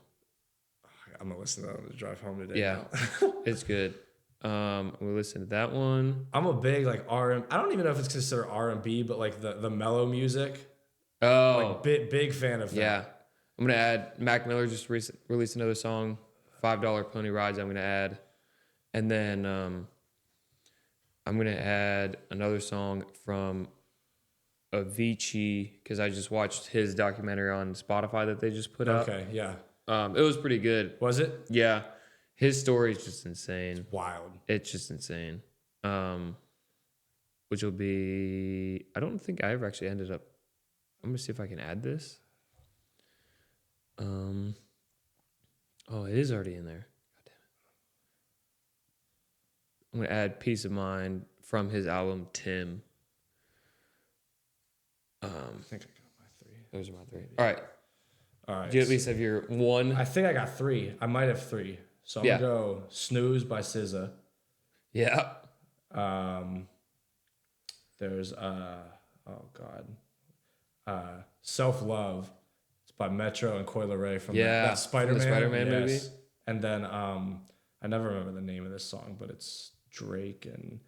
I'm gonna listen to that on the drive home today. Yeah, it's good. We listened to that one. I'm a big like R&B. I don't even know if it's considered R&B, but like the mellow music. Oh, Like big fan of that. yeah. I'm gonna add Mac Miller just released another song, $5 Pony Rides. I'm gonna add, and then I'm gonna add another song from Avicii because I just watched his documentary on Spotify that they just put out. Okay, yeah. It was pretty good. Was it? Yeah, his story is just insane. Wild. It's just insane. Which will be, I don't think I ever actually ended up. I'm gonna see if I can add this. Oh, it is already in there. God damn it. I'm gonna add Peace of Mind from his album Tim. I think I got my 3. Those are my 3. All right. All right. Do you at least have your one? I think I got 3. I might have 3. So I'm gonna go Snooze by SZA. Yeah. There's Self Love. It's by Metro and Coi Leray from that Spider-Man. From the Spider-Man movie. And then I never remember the name of this song, but it's Drake and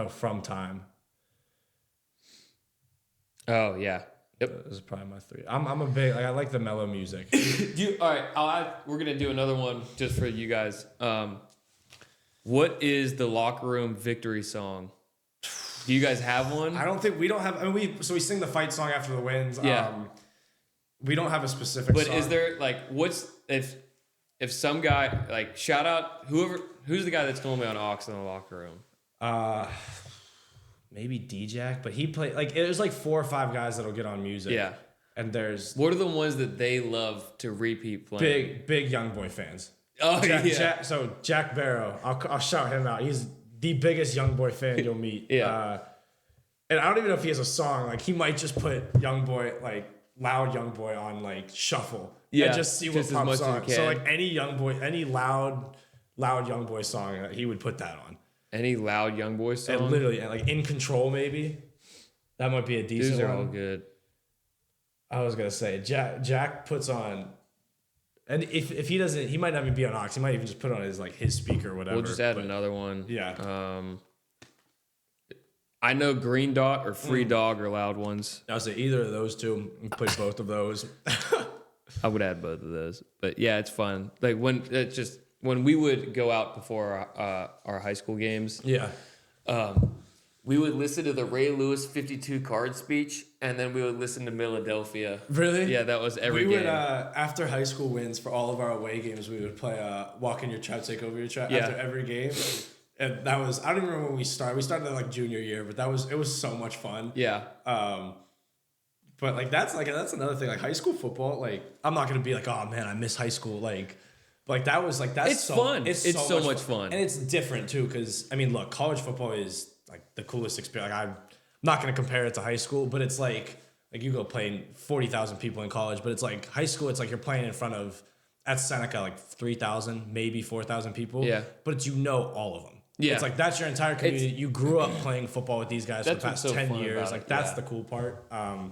From Time. Oh yeah. Yep. This is probably my 3. I'm a big I like the mellow music. All right, we're gonna do another one just for you guys. What is the locker room victory song? Do you guys have one? I don't think we don't have. I mean, we sing the fight song after the wins. Yeah. We don't have a specific. But song. is there like what's if some guy like shout out who's the guy that's normally on aux in the locker room? Maybe D-Jack, but he played like there's like 4 or 5 guys that'll get on music. Yeah. And there's What are the ones that they love to repeat playing? big young boy fans. Oh yeah. So Jack Barrow, I'll shout him out. He's the biggest young boy fan you'll meet. Yeah. And I don't even know if he has a song. Like he might just put young boy like loud young boy on like shuffle. Yeah, And just see what just as pops much as on. you can. So like any young boy, any loud young boy song, he would put that on. Any loud young boy song? And literally, like In Control, maybe. That might be a decent These are one. all good. I was gonna say Jack puts on, and if he doesn't, he might not even be on aux. He might even just put on his speaker or whatever. We'll just add another one. Yeah. I know Green Dot or Free Dog are loud ones. I would say either of those two. Play both of those. I would add both of those. But yeah, it's fun. Like when we would go out before our high school games. Yeah. We would listen to the Ray Lewis 52 card speech, and then we would listen to Philadelphia. Really? Yeah, that was every game. We would after high school wins for all of our away games, we would play Walk in Your Trap, Take Over Your Trap after every game. And that was, I don't even remember when we started. We started in like junior year, but it was so much fun. Yeah. But like that's another thing. Like high school football, like I'm not gonna be like, oh man, I miss high school. Like that was like that's It's fun. It's so much fun. And it's different too, because I mean, look, college football is like the coolest experience. Like I'm not gonna compare it to high school, but it's like you go playing 40,000 people in college, but it's like high school. It's like you're playing in front of at Seneca like 3,000, maybe 4,000 people. Yeah. But it's all of them. Yeah. It's like that's your entire community. You grew up playing football with these guys for the That's past what's so 10 fun years. about Like it. that's Yeah. the cool part. But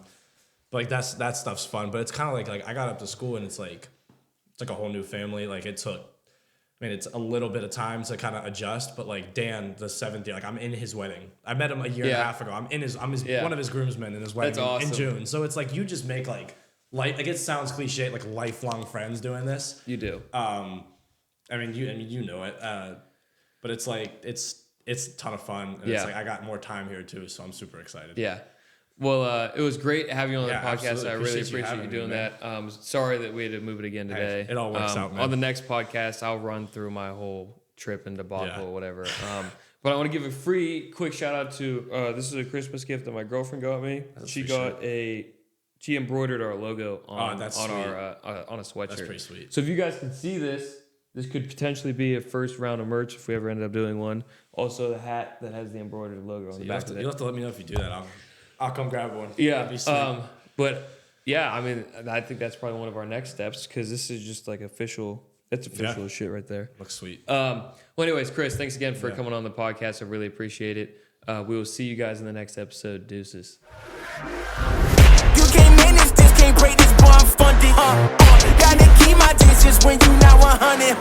like that stuff's fun. But it's kind of like I got up to school and it's like a whole new family. Like it took, I mean, it's a little bit of time to kind of adjust. But like Dan, the 7th year, like I'm in his wedding. I met him a year and a half ago. I'm one of his groomsmen in his wedding That's awesome. in June. So it's like you just make like it sounds cliche, like lifelong friends doing this. You do. I mean you know it. But it's like it's a ton of fun. And it's like I got more time here too, so I'm super excited. Yeah. Well, it was great having you on the podcast. absolutely. I really Appreciate you appreciate you having doing me, man. that. Sorry that we had to move it again today. It all works out, man. On the next podcast, I'll run through my whole trip and debacle or whatever. But I want to give a quick shout out to this is a Christmas gift that my girlfriend got me. She embroidered our logo on a sweatshirt. That's pretty sweet. So if you guys can see this could potentially be a first round of merch if we ever ended up doing one. Also, the hat that has the embroidered logo on the back of it. You'll have to let me know if you do that. I'll come grab one. Yeah. That'd be sweet. But yeah, I mean, I think that's probably one of our next steps because this is just like official. That's official shit right there. Looks sweet. Well, anyways, Chris, thanks again for coming on the podcast. I really appreciate it. We will see you guys in the next episode. Deuces. You can't manage this, can't break this, boy, I'm funded. Gotta keep my distance when you not 100,